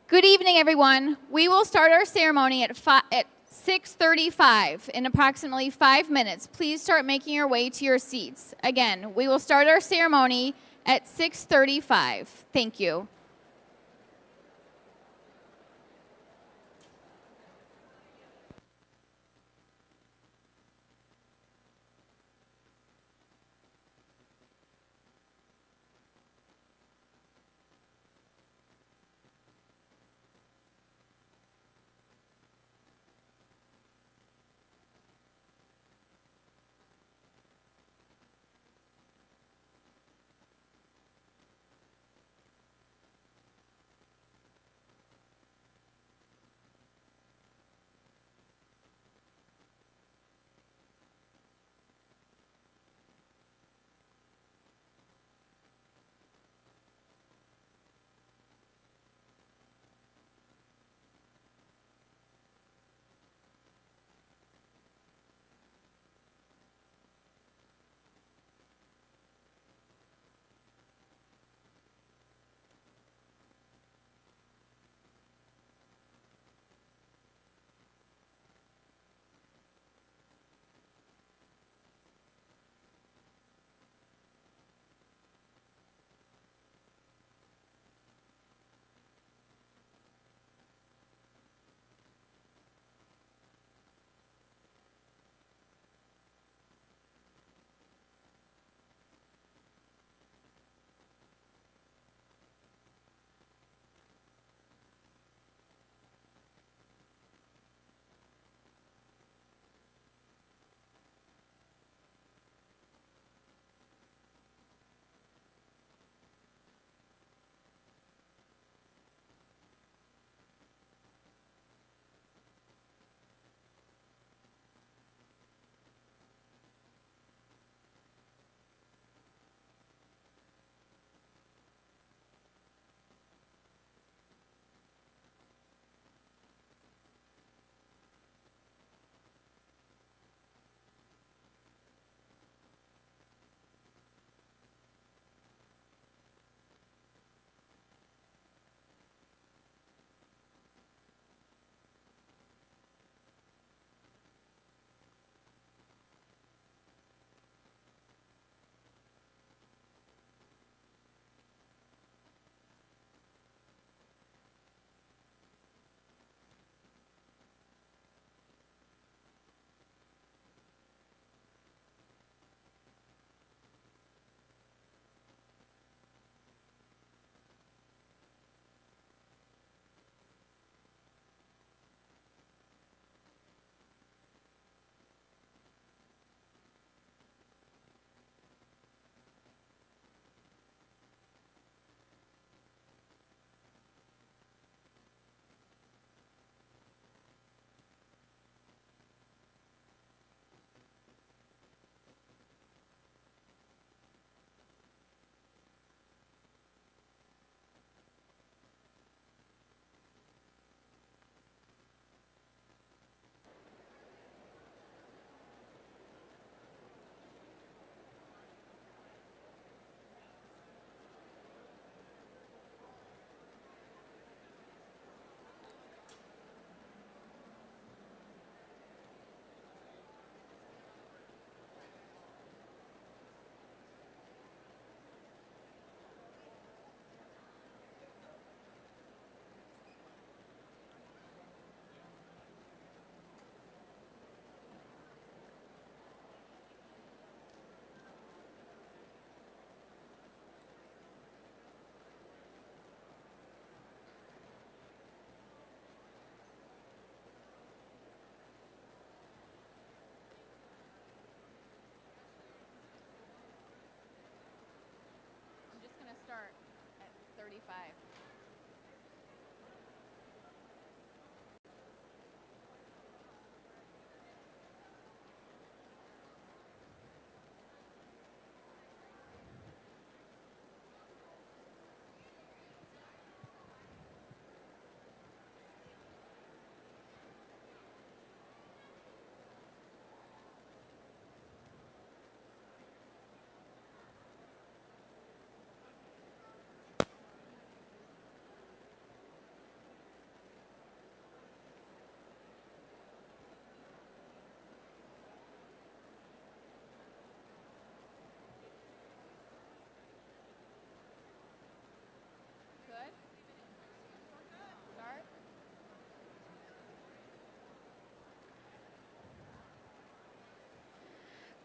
Good evening, everyone. We will start our ceremony at 6:35 in approximately 5 minutes. Please start making your way to your seats. Again, we will start our ceremony at 6:35. Thank you.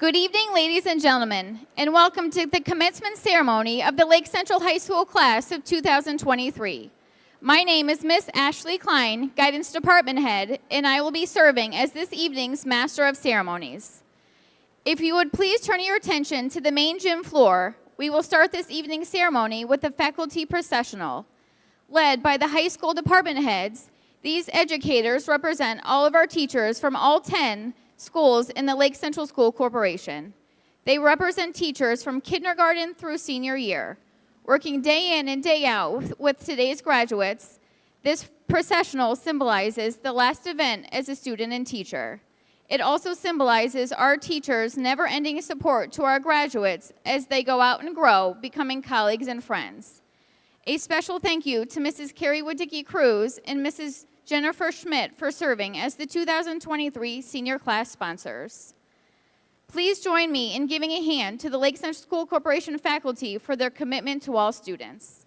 Good evening, ladies and gentlemen, and welcome to the commencement ceremony of the Lake Central High School class of 2023. My name is Miss Ashley Klein, Guidance Department Head, and I will be serving as this evening's Master of Ceremonies. If you would please turn your attention to the main gym floor, we will start this evening's ceremony with the faculty processional. Led by the high school department heads, these educators represent all of our teachers from all 10 schools in the Lake Central School Corporation. They represent teachers from kindergarten through senior year. Working day in and day out with today's graduates, this processional symbolizes the last event as a student and teacher. It also symbolizes our teachers' never-ending support to our graduates as they go out and grow, becoming colleagues and friends. A special thank you to Mrs. Carrie Wadicki Cruz and Mrs. Jennifer Schmidt for serving as the 2023 senior class sponsors. Please join me in giving a hand to the Lake Central School Corporation faculty for their commitment to all students.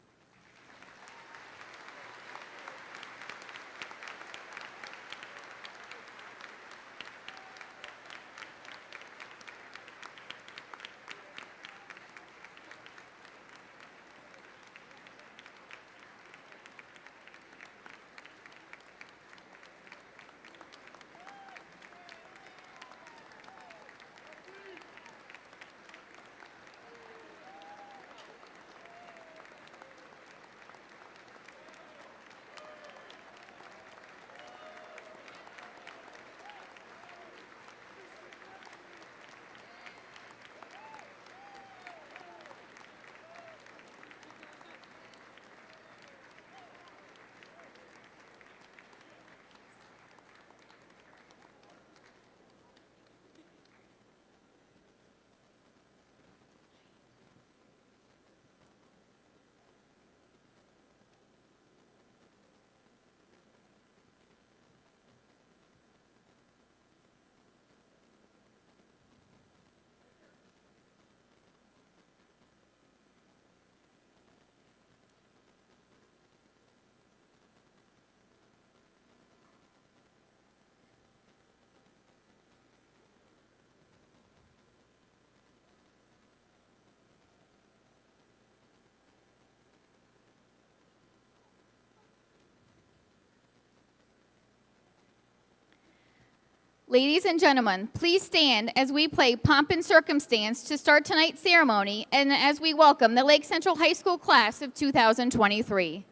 Ladies and gentlemen, please stand as we play Pomp and Circumstance to start tonight's ceremony and as we welcome the Lake Central High School class of 2023.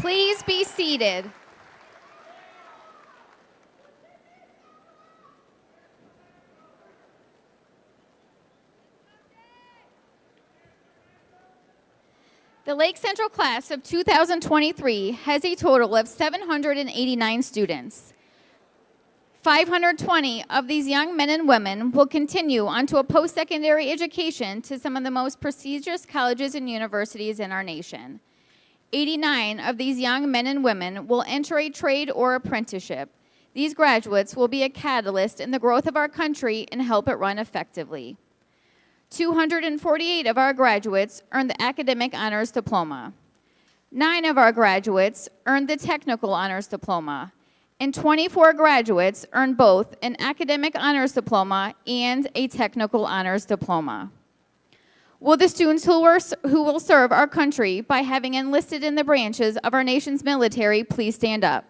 Please be seated. The Lake Central class of 2023 has a total of 789 students. 520 of these young men and women will continue onto a post-secondary education to some of the most prestigious colleges and universities in our nation. 89 of these young men and women will enter a trade or apprenticeship. These graduates will be a catalyst in the growth of our country and help it run effectively. 248 of our graduates earned the Academic Honors Diploma. 9 of our graduates earned the Technical Honors Diploma. And 24 graduates earned both an Academic Honors Diploma and a Technical Honors Diploma. Will the students who will serve our country by having enlisted in the branches of our nation's military please stand up?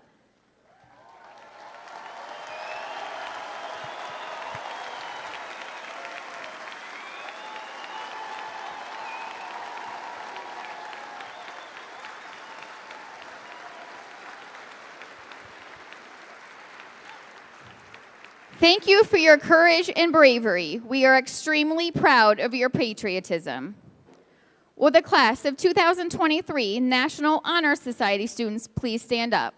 Thank you for your courage and bravery. We are extremely proud of your patriotism. Will the class of 2023 National Honor Society students please stand up?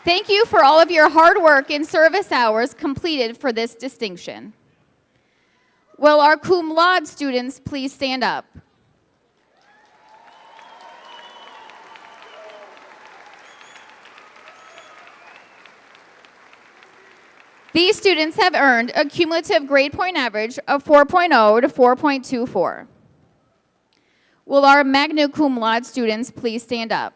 Thank you for all of your hard work and service hours completed for this distinction. Will our cum laude students please stand up? These students have earned a cumulative grade point average of 4.0 to 4.24. Will our magna cum laude students please stand up?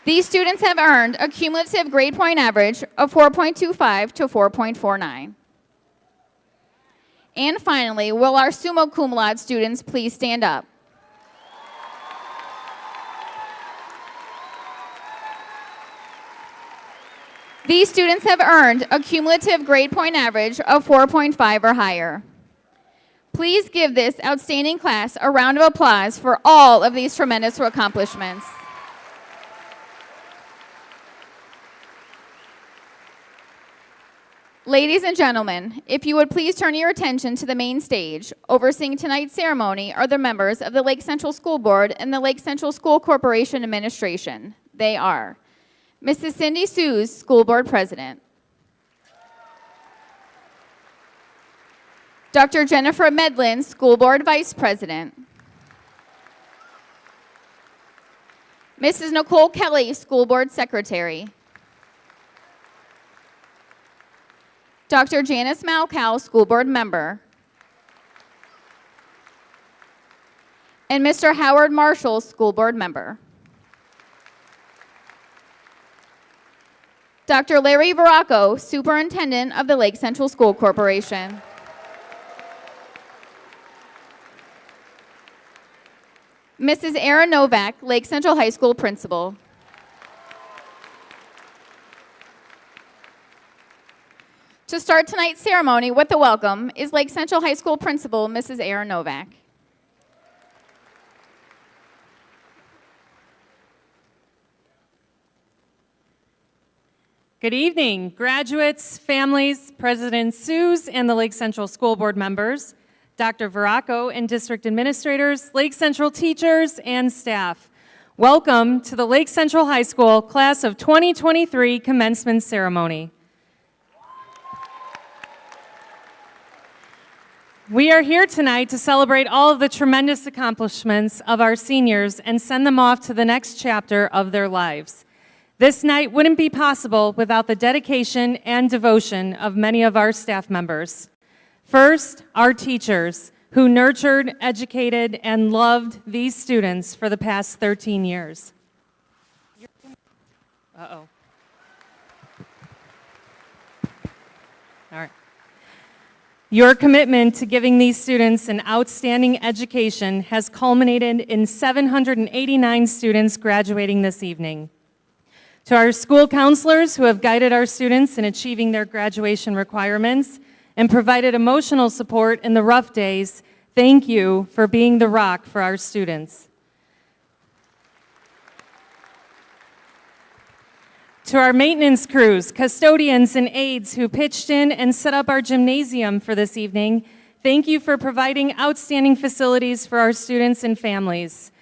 These students have earned a cumulative grade point average of 4.25 to 4.49. And finally, will our summa cum laude students please stand up? These students have earned a cumulative grade point average of 4.5 or higher. Please give this outstanding class a round of applause for all of these tremendous accomplishments. Ladies and gentlemen, if you would please turn your attention to the main stage. Overseeing tonight's ceremony are the members of the Lake Central School Board and the Lake Central School Corporation Administration. They are Mrs. Cindy Sues, School Board President. Dr. Jennifer Medlin, School Board Vice President. Mrs. Nicole Kelly, School Board Secretary. Dr. Janice Malkow, School Board Member. And Mr. Howard Marshall, School Board Member. Dr. Larry Veracco, Superintendent of the Lake Central School Corporation. Mrs. Erin Novak, Lake Central High School Principal. To start tonight's ceremony with the welcome is Lake Central High School Principal, Mrs. Erin Novak. Good evening, graduates, families, President Sues, and the Lake Central School Board members, Dr. Veracco and district administrators, Lake Central teachers, and staff. Welcome to the Lake Central High School Class of 2023 Commencement Ceremony. We are here tonight to celebrate all of the tremendous accomplishments of our seniors and send them off to the next chapter of their lives. This night wouldn't be possible without the dedication and devotion of many of our staff members. First, our teachers, who nurtured, educated, and loved these students for the past 13 years. Uh-oh. All right. Your commitment to giving these students an outstanding education has culminated in 789 students graduating this evening. To our school counselors who have guided our students in achieving their graduation requirements and provided emotional support in the rough days, thank you for being the rock for our students. To our maintenance crews, custodians, and aides who pitched in and set up our gymnasium for this evening, thank you for providing outstanding facilities for our students and families.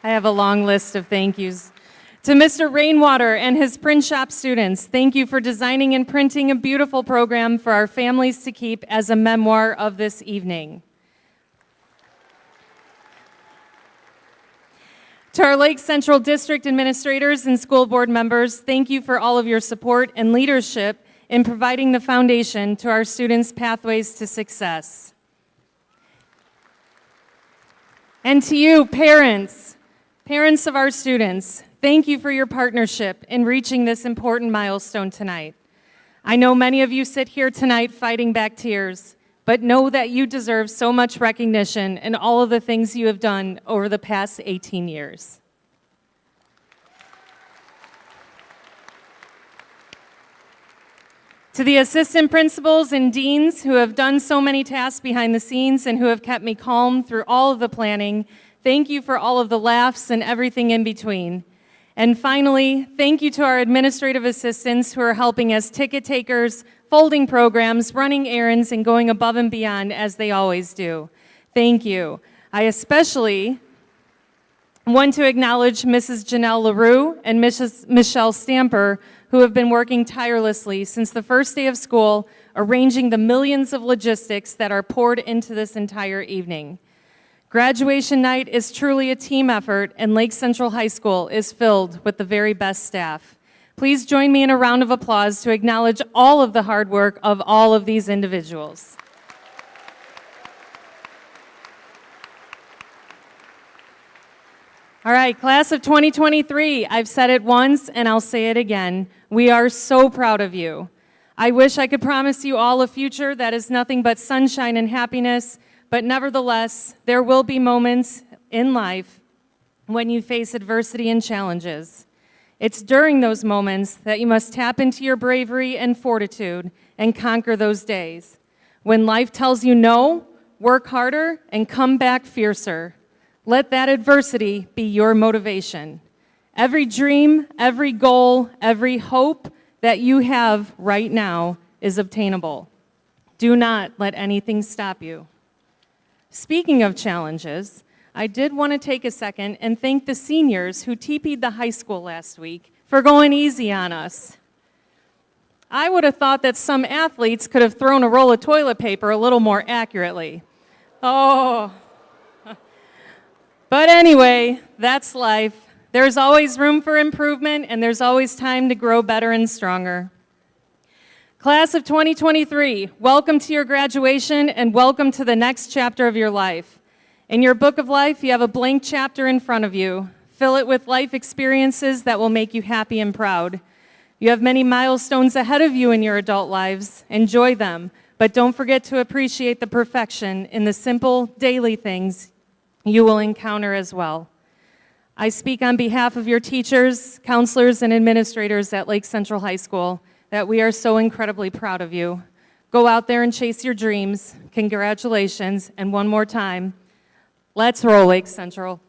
I have a long list of thank yous. To Mr. Rainwater and his print shop students, thank you for designing and printing a beautiful program for our families to keep as a memoir of this evening. To our Lake Central District administrators and school board members, thank you for all of your support and leadership in providing the foundation to our students' pathways to success. And to you, parents of our students, thank you for your partnership in reaching this important milestone tonight. I know many of you sit here tonight fighting back tears, but know that you deserve so much recognition in all of the things you have done over the past 18 years. To the assistant principals and deans who have done so many tasks behind the scenes and who have kept me calm through all of the planning, thank you for all of the laughs and everything in between. And finally, thank you to our administrative assistants who are helping as ticket takers, folding programs, running errands, and going above and beyond as they always do. Thank you. I especially want to acknowledge Mrs. Janelle LaRue and Mrs. Michelle Stamper, who have been working tirelessly since the first day of school, arranging the millions of logistics that are poured into this entire evening. Graduation night is truly a team effort, and Lake Central High School is filled with the very best staff. Please join me in a round of applause to acknowledge all of the hard work of all of these individuals. All right, class of 2023, I've said it once and I'll say it again. We are so proud of you. I wish I could promise you all a future that is nothing but sunshine and happiness, but nevertheless, there will be moments in life when you face adversity and challenges. It's during those moments that you must tap into your bravery and fortitude and conquer those days. When life tells you no, work harder and come back fiercer. Let that adversity be your motivation. Every dream, every goal, every hope that you have right now is obtainable. Do not let anything stop you. Speaking of challenges, I did want to take a second and thank the seniors who TP'd the high school last week for going easy on us. I would have thought that some athletes could have thrown a roll of toilet paper a little more accurately. Oh. But anyway, that's life. There's always room for improvement, and there's always time to grow better and stronger. Class of 2023, welcome to your graduation and welcome to the next chapter of your life. In your book of life, you have a blank chapter in front of you. Fill it with life experiences that will make you happy and proud. You have many milestones ahead of you in your adult lives. Enjoy them, but don't forget to appreciate the perfection in the simple daily things you will encounter as well. I speak on behalf of your teachers, counselors, and administrators at Lake Central High School that we are so incredibly proud of you. Go out there and chase your dreams. Congratulations, and one more time, let's roll, Lake Central.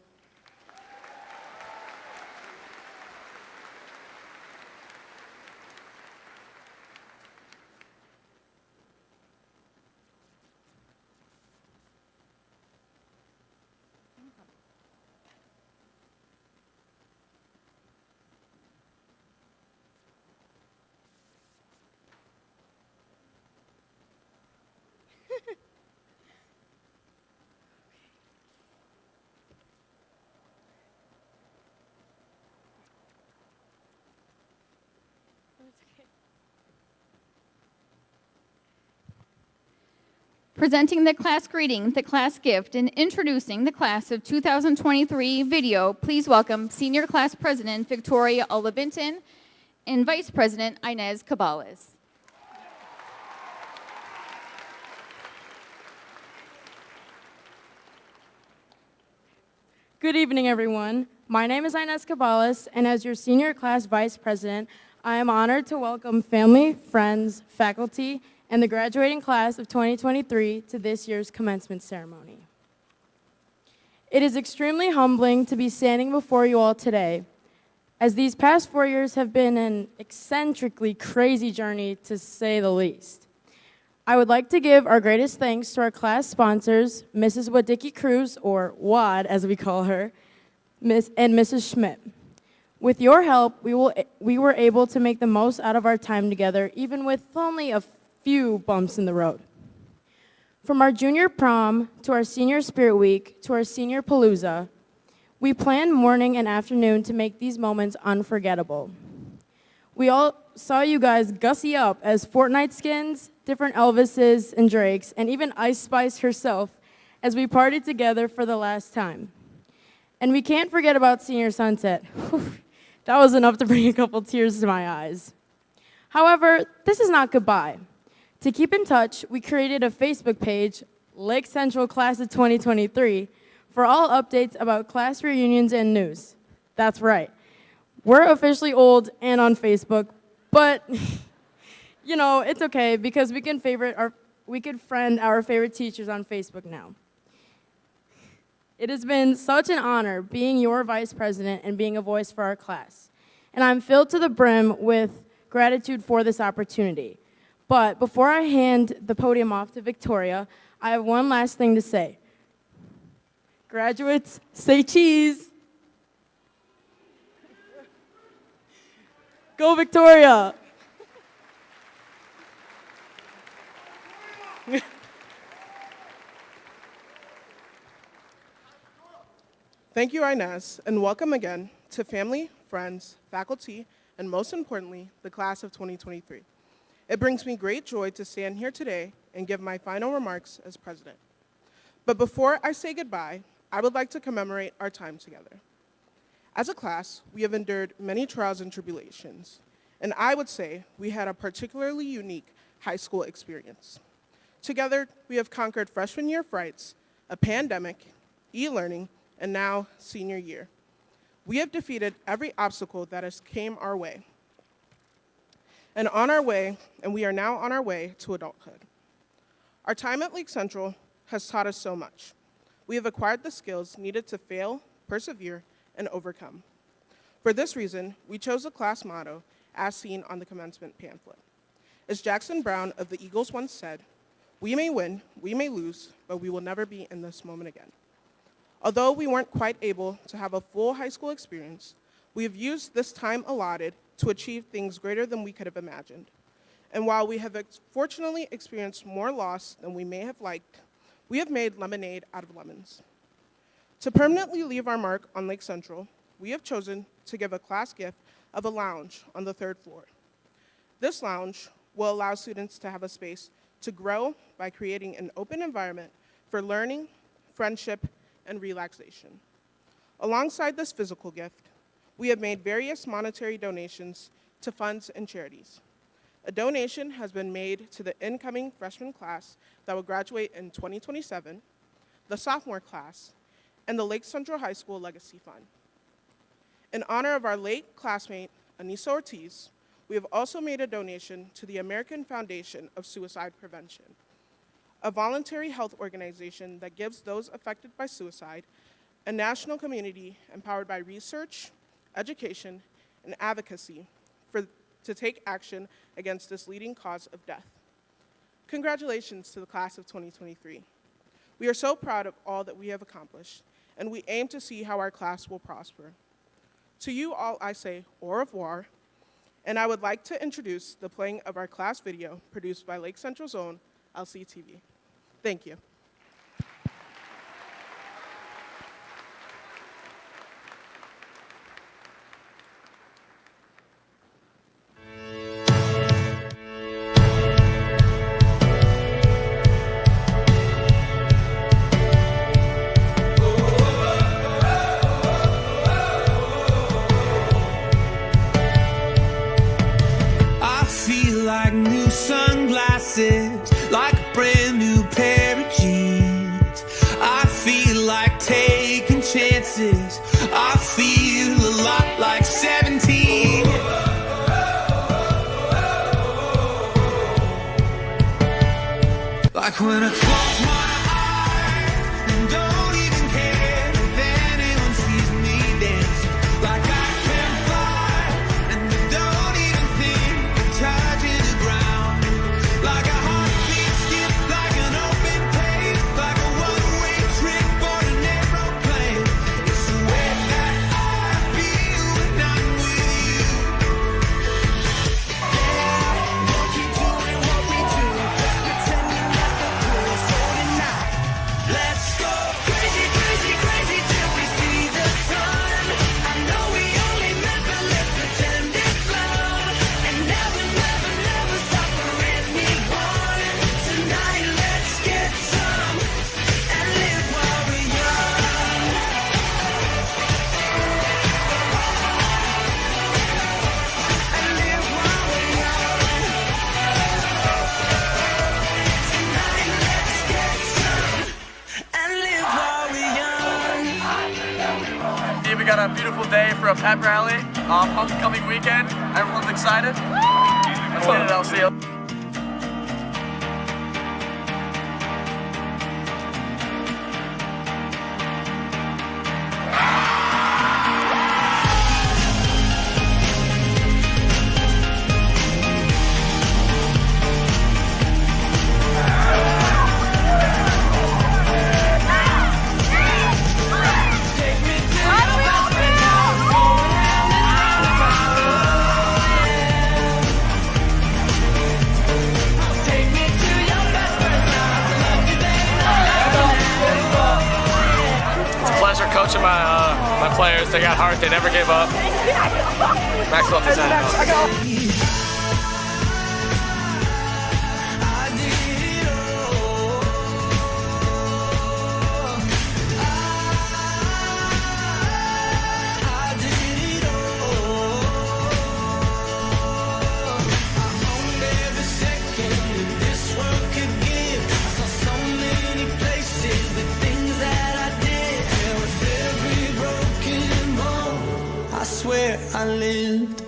Presenting the class greeting, the class gift, and introducing the class of 2023 video, please welcome Senior Class President Victoria Olabinton and Vice President Inez Cabales. Good evening, everyone. My name is Inez Cabales, and as your senior class vice president, I am honored to welcome family, friends, faculty, and the graduating class of 2023 to this year's commencement ceremony. It is extremely humbling to be standing before you all today, as these past 4 years have been an eccentrically crazy journey, to say the least. I would like to give our greatest thanks to our class sponsors, Mrs. Wadicki Cruz, or WAD as we call her, and Mrs. Schmidt. With your help, we were able to make the most out of our time together, even with only a few bumps in the road. From our junior prom, to our senior spirit week, to our senior palooza, we planned morning and afternoon to make these moments unforgettable. We all saw you guys gussy up as Fortnite skins, different Elvises and Drakes, and even Ice Spice herself as we partied together for the last time. And we can't forget about Senior Sunset. Whew, that was enough to bring a couple tears to my eyes. However, this is not goodbye. To keep in touch, we created a Facebook page, Lake Central Class of 2023, for all updates about class reunions and news. That's right. We're officially old and on Facebook, but you know, it's okay because we can friend our favorite teachers on Facebook now. It has been such an honor being your vice president and being a voice for our class. And I'm filled to the brim with gratitude for this opportunity. But before I hand the podium off to Victoria, I have one last thing to say. Graduates, say cheese. Go Victoria. Thank you, Inez, and welcome again to family, friends, faculty, and most importantly, the class of 2023. It brings me great joy to stand here today and give my final remarks as president. But before I say goodbye, I would like to commemorate our time together. As a class, we have endured many trials and tribulations, and I would say we had a particularly unique high school experience. Together, we have conquered freshman year frights, a pandemic, e-learning, and now senior year. We have defeated every obstacle that has came our way. And we are now on our way to adulthood. Our time at Lake Central has taught us so much. We have acquired the skills needed to fail, persevere, and overcome. For this reason, we chose the class motto as seen on the commencement pamphlet. As Jackson Brown of the Eagles once said, "We may win, we may lose, but we will never be in this moment again." Although we weren't quite able to have a full high school experience, we have used this time allotted to achieve things greater than we could have imagined. And while we have fortunately experienced more loss than we may have liked, we have made lemonade out of lemons. To permanently leave our mark on Lake Central, we have chosen to give a class gift of a lounge on the 3rd floor. This lounge will allow students to have a space to grow by creating an open environment for learning, friendship, and relaxation. Alongside this physical gift, we have made various monetary donations to funds and charities. A donation has been made to the incoming freshman class that will graduate in 2027, the sophomore class, and the Lake Central High School Legacy Fund. In honor of our late classmate, Anissa Ortiz, we have also made a donation to the American Foundation of Suicide Prevention, a voluntary health organization that gives those affected by suicide a national community empowered by research, education, and advocacy to take action against this leading cause of death. Congratulations to the class of 2023. We are so proud of all that we have accomplished, and we aim to see how our class will prosper. To you all, I say au revoir, and I would like to introduce the playing of our class video produced by Lake Central's own LCTV. Thank you. I feel like new sunglasses, like a brand new pair of jeans. Like when I close my eyes and don't even care if anyone sees me dancing. Like I can fly and don't even think of touching the ground. Like a heartbeat skip, like an open page, like a one-way trip on an aeroplane. It's the way that I feel when I'm with you. We'll keep doing what we do, pretending that we're cool. So tonight, let's go crazy, crazy, crazy till we see the sun. I know we only met, but let's pretend it's love. And never, never, never stop for anyone. Tonight, let's get some and live while we're young. And live while we're young. Tonight, let's get some and live while we're young. Yeah, we got a beautiful day for a pep rally. Homecoming weekend. Everyone's excited. Let's get it, LCL. It's a pleasure coaching my players. They got heart. They never give up. Maxwell Fazan. I swear I lived.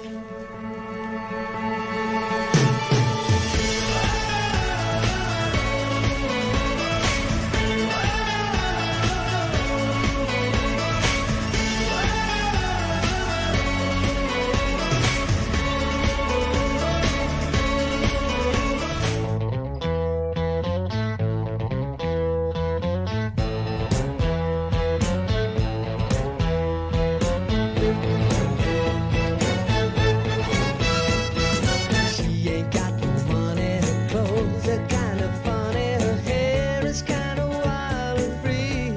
She ain't got no money, her clothes are kinda funny, her hair is kinda wild and free.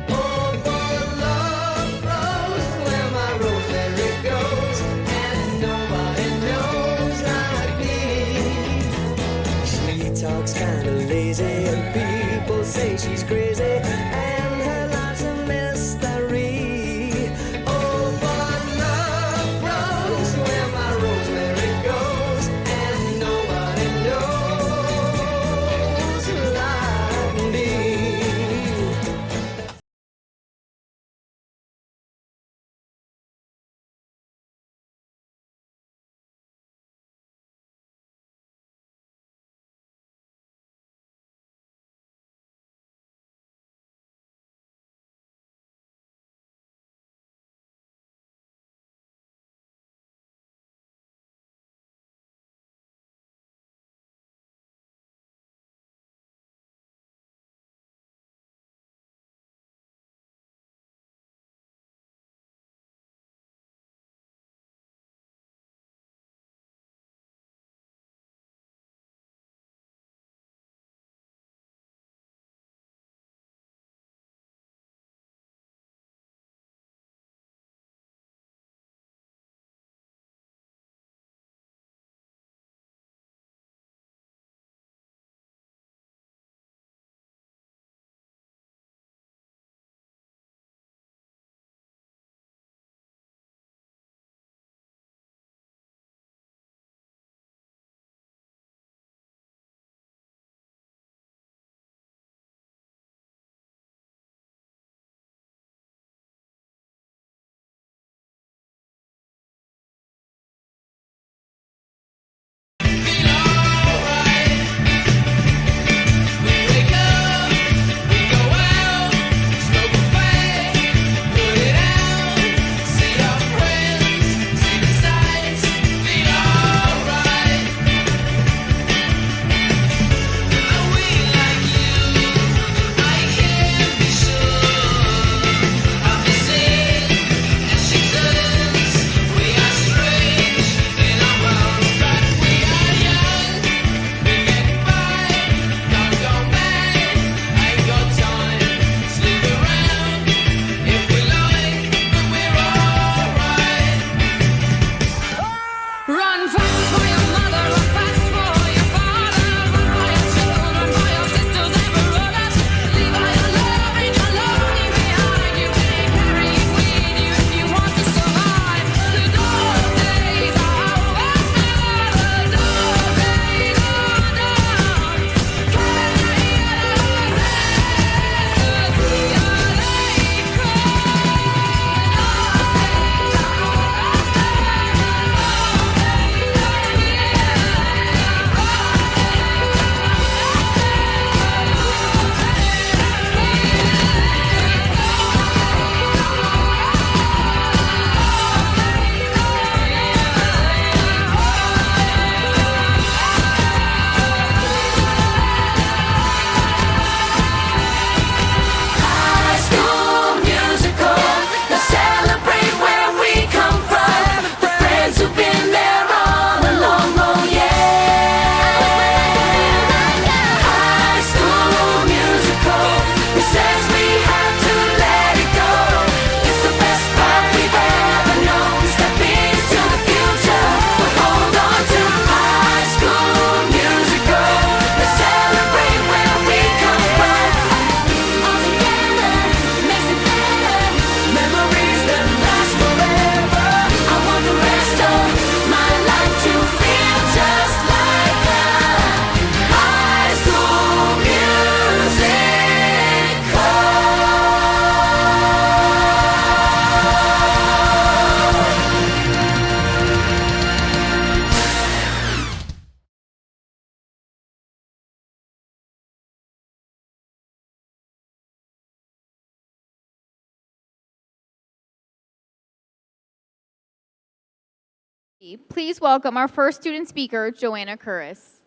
Oh, but love grows where my rosemary goes, and nobody knows like me. She talks kinda lazy, and people say she's crazy. Please welcome our first student speaker, Joanna Curris.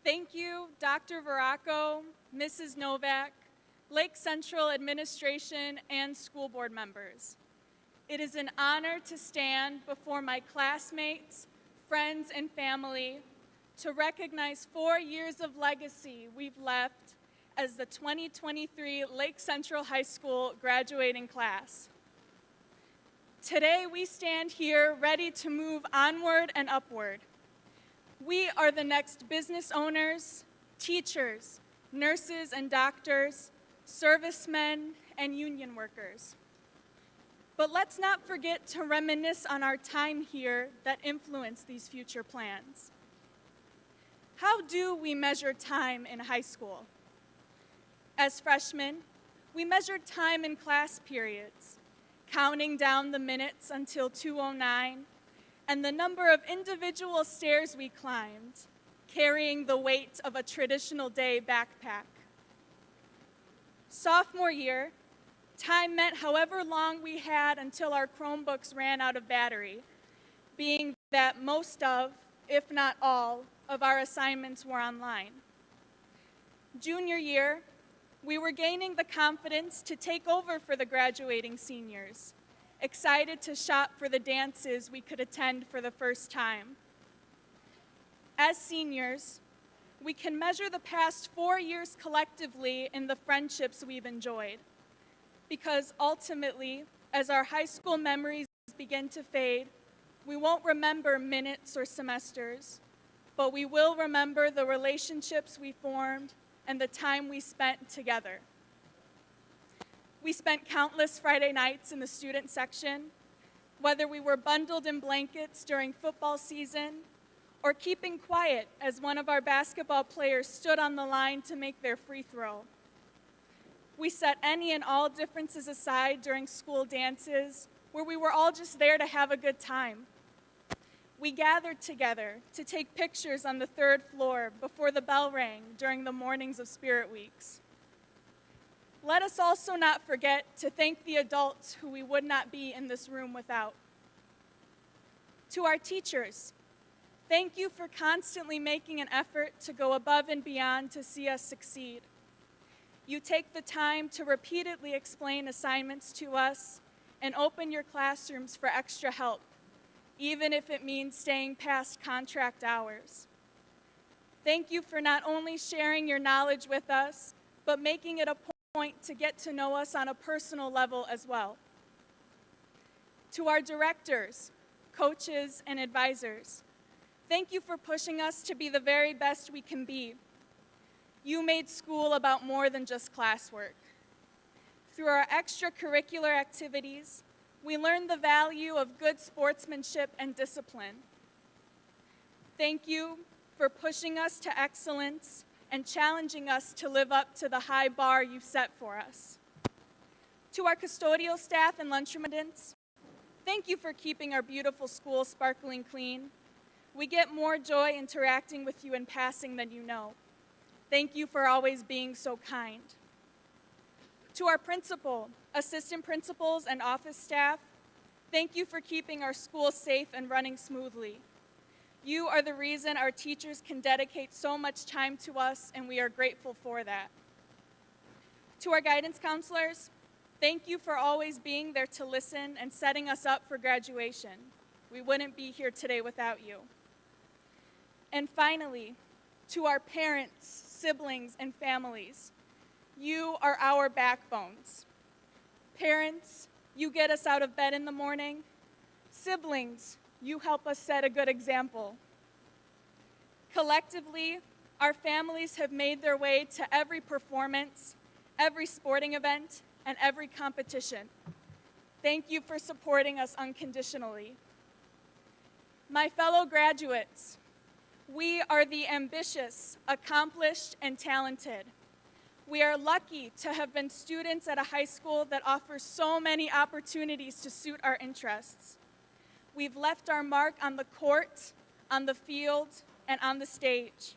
Thank you, Dr. Veraco, Mrs. Novak, Lake Central administration, and school board members. It is an honor to stand before my classmates, friends, and family to recognize 4 years of legacy we've left as the 2023 Lake Central High School graduating class. Today, we stand here ready to move onward and upward. We are the next business owners, teachers, nurses and doctors, servicemen, and union workers. But let's not forget to reminisce on our time here that influenced these future plans. How do we measure time in high school? As freshmen, we measured time in class periods, counting down the minutes until 2:09, and the number of individual stairs we climbed, carrying the weight of a traditional day backpack. Sophomore year, time meant however long we had until our Chromebooks ran out of battery, being that most of, if not all, of our assignments were online. Junior year, we were gaining the confidence to take over for the graduating seniors, excited to shop for the dances we could attend for the first time. As seniors, we can measure the past 4 years collectively in the friendships we've enjoyed. Because ultimately, as our high school memories begin to fade, we won't remember minutes or semesters, but we will remember the relationships we formed and the time we spent together. We spent countless Friday nights in the student section, whether we were bundled in blankets during football season or keeping quiet as one of our basketball players stood on the line to make their free throw. We set any and all differences aside during school dances where we were all just there to have a good time. We gathered together to take pictures on the 3rd floor before the bell rang during the mornings of Spirit Weeks. Let us also not forget to thank the adults who we would not be in this room without. To our teachers, thank you for constantly making an effort to go above and beyond to see us succeed. You take the time to repeatedly explain assignments to us and open your classrooms for extra help, even if it means staying past contract hours. Thank you for not only sharing your knowledge with us, but making it a point to get to know us on a personal level as well. To our directors, coaches, and advisors, thank you for pushing us to be the very best we can be. You made school about more than just classwork. Through our extracurricular activities, we learned the value of good sportsmanship and discipline. Thank you for pushing us to excellence and challenging us to live up to the high bar you set for us. To our custodial staff and lunchroom attendants, thank you for keeping our beautiful school sparkling clean. We get more joy interacting with you in passing than you know. Thank you for always being so kind. To our principal, assistant principals, and office staff, thank you for keeping our school safe and running smoothly. You are the reason our teachers can dedicate so much time to us, and we are grateful for that. To our guidance counselors, thank you for always being there to listen and setting us up for graduation. We wouldn't be here today without you. And finally, to our parents, siblings, and families, you are our backbones. Parents, you get us out of bed in the morning. Siblings, you help us set a good example. Collectively, our families have made their way to every performance, every sporting event, and every competition. Thank you for supporting us unconditionally. My fellow graduates, we are the ambitious, accomplished, and talented. We are lucky to have been students at a high school that offers so many opportunities to suit our interests. We've left our mark on the court, on the field, and on the stage.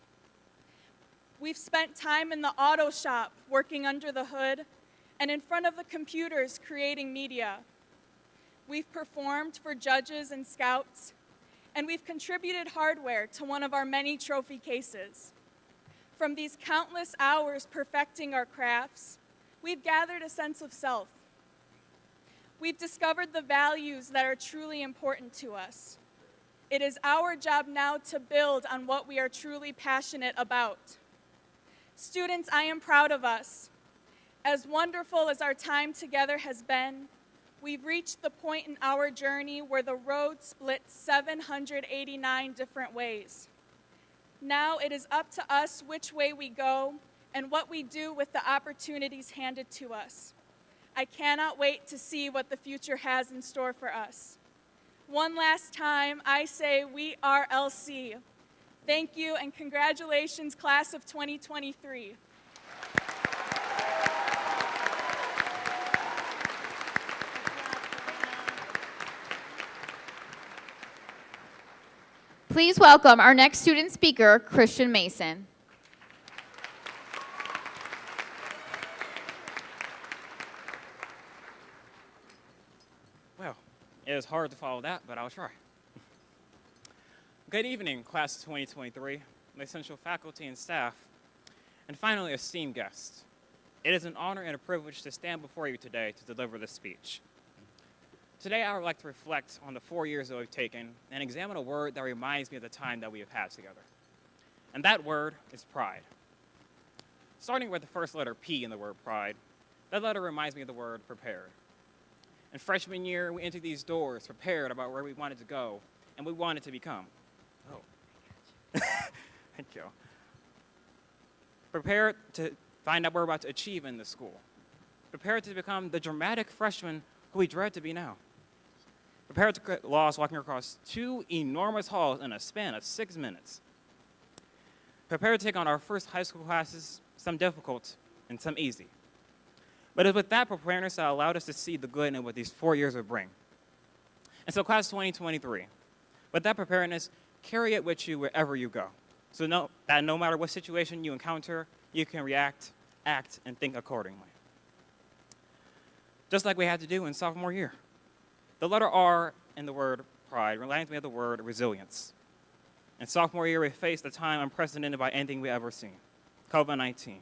We've spent time in the auto shop working under the hood and in front of the computers creating media. We've performed for judges and scouts, and we've contributed hardware to one of our many trophy cases. From these countless hours perfecting our crafts, we've gathered a sense of self. We've discovered the values that are truly important to us. It is our job now to build on what we are truly passionate about. Students, I am proud of us. As wonderful as our time together has been, we've reached the point in our journey where the road splits 789 different ways. Now it is up to us which way we go and what we do with the opportunities handed to us. I cannot wait to see what the future has in store for us. One last time, I say we are LC. Thank you and congratulations, class of 2023. Please welcome our next student speaker, Christian Mason. Well, it was hard to follow that, but I'll try. Good evening, class of 2023, my essential faculty and staff, and finally, esteemed guests. It is an honor and a privilege to stand before you today to deliver this speech. Today, I would like to reflect on the 4 years that we've taken and examine a word that reminds me of the time that we have had together. And that word is pride. Starting with the first letter P in the word pride, that letter reminds me of the word prepared. In freshman year, we entered these doors prepared about where we wanted to go and we wanted to become. Oh, thank you. Prepared to find out what we're about to achieve in this school. Prepared to become the dramatic freshman who we dread to be now. Prepared to get lost walking across 2 enormous halls in a span of 6 minutes. Prepared to take on our first high school classes, some difficult and some easy. But it was with that preparedness that allowed us to see the good in what these 4 years would bring. And so class 2023, with that preparedness, carry it with you wherever you go. So know that no matter what situation you encounter, you can react, act, and think accordingly. Just like we had to do in sophomore year. The letter R in the word pride reminds me of the word resilience. In sophomore year, we faced a time unprecedented by anything we've ever seen, COVID-19.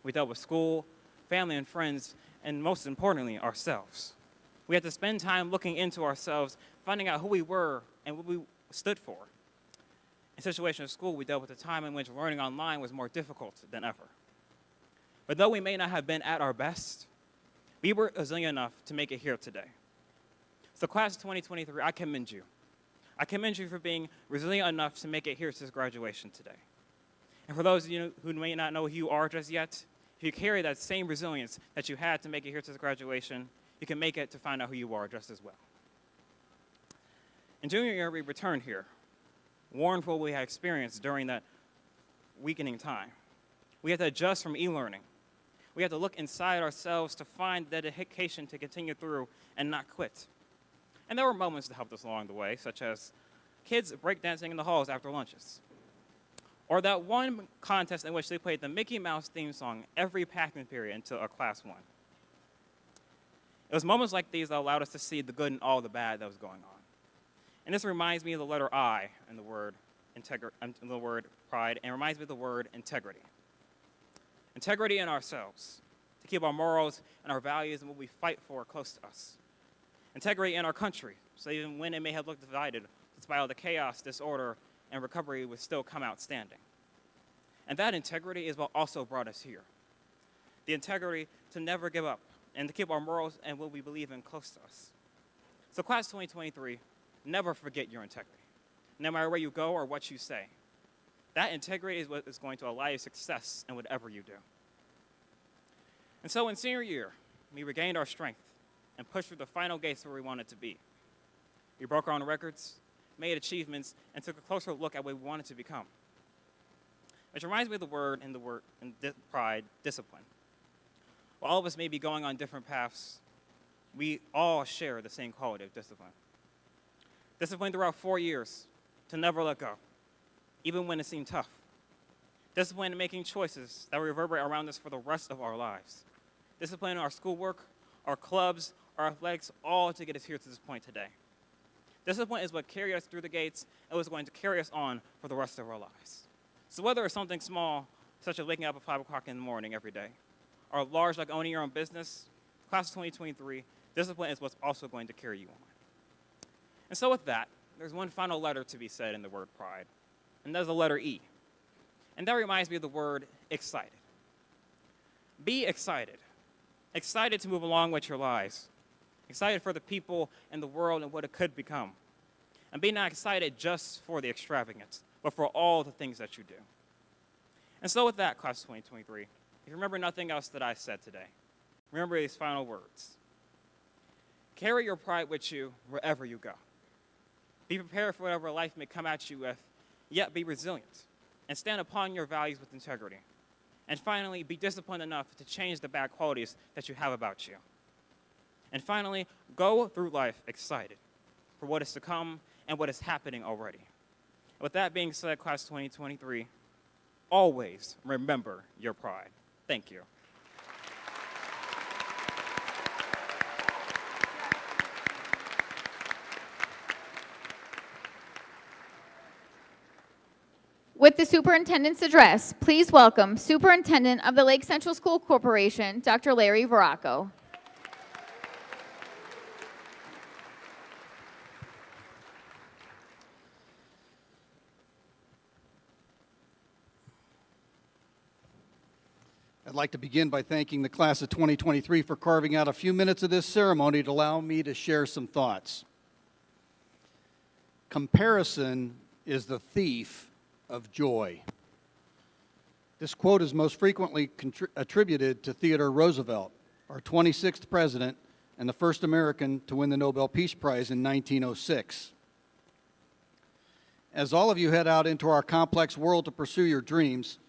We dealt with school, family and friends, and most importantly, ourselves. We had to spend time looking into ourselves, finding out who we were and what we stood for. In situation of school, we dealt with a time in which learning online was more difficult than ever. But though we may not have been at our best, we were resilient enough to make it here today. So class of 2023, I commend you. I commend you for being resilient enough to make it here to this graduation today. And for those of you who may not know who you are just yet, if you carry that same resilience that you had to make it here to this graduation, you can make it to find out who you are just as well. In junior year, we returned here, warned for what we had experienced during that weakening time. We had to adjust from e-learning. We had to look inside ourselves to find the dedication to continue through and not quit. And there were moments that helped us along the way, such as kids breakdancing in the halls after lunches, or that one contest in which they played the Mickey Mouse theme song every packing period until our class won. It was moments like these that allowed us to see the good and all the bad that was going on. And this reminds me of the letter I in the word pride, and reminds me of the word integrity. Integrity in ourselves, to keep our morals and our values and what we fight for close to us. Integrity in our country, so even when it may have looked divided, despite all the chaos, disorder, and recovery would still come out standing. And that integrity is what also brought us here. The integrity to never give up and to keep our morals and what we believe in close to us. So class 2023, never forget your integrity, no matter where you go or what you say. That integrity is what is going to allow you success in whatever you do. And so in senior year, we regained our strength and pushed through the final gates where we wanted to be. We broke our own records, made achievements, and took a closer look at what we wanted to become. Which reminds me of the word pride, discipline. While all of us may be going on different paths, we all share the same quality of discipline. Discipline throughout 4 years to never let go, even when it seemed tough. Discipline in making choices that reverberate around us for the rest of our lives. Discipline in our schoolwork, our clubs, our athletics, all to get us here to this point today. Discipline is what carried us through the gates and was going to carry us on for the rest of our lives. So whether it's something small, such as waking up at 5 o'clock in the morning every day, or large like owning your own business, class of 2023, discipline is what's also going to carry you on. And so with that, there's one final letter to be said in the word pride, and that's the letter E. And that reminds me of the word excited. Be excited. Excited to move along with your lives. Excited for the people and the world and what it could become. And be not excited just for the extravagance, but for all the things that you do. And so with that, class of 2023, if you remember nothing else that I said today, remember these final words. Carry your pride with you wherever you go. Be prepared for whatever life may come at you with, yet be resilient and stand upon your values with integrity. And finally, be disciplined enough to change the bad qualities that you have about you. And finally, go through life excited for what is to come and what is happening already. With that being said, class 2023, always remember your pride. Thank you. With the superintendent's address, please welcome Superintendent of the Lake Central School Corporation, Dr. Larry Veracco. I'd like to begin by thanking the class of 2023 for carving out a few minutes of this ceremony to allow me to share some thoughts. Comparison is the thief of joy. This quote is most frequently attributed to Theodore Roosevelt, our 26th president and the first American to win the Nobel Peace Prize in 1906. As all of you head out into our complex world to pursue your dreams,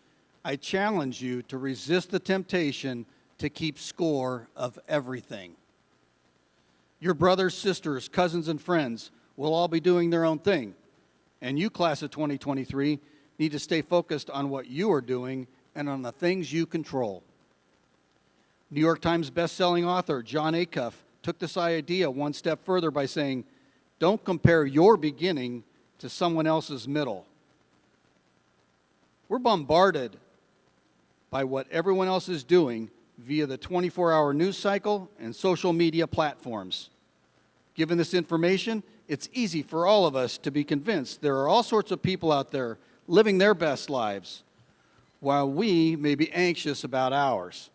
I challenge you to resist the temptation to keep score of everything. Your brothers, sisters, cousins, and friends will all be doing their own thing, and you, class of 2023, need to stay focused on what you are doing and on the things you control. New York Times bestselling author Jon Acuff took this idea one step further by saying, "Don't compare your beginning to someone else's middle." We're bombarded by what everyone else is doing via the 24-hour news cycle and social media platforms. Given this information, it's easy for all of us to be convinced there are all sorts of people out there living their best lives, while we may be anxious about ours.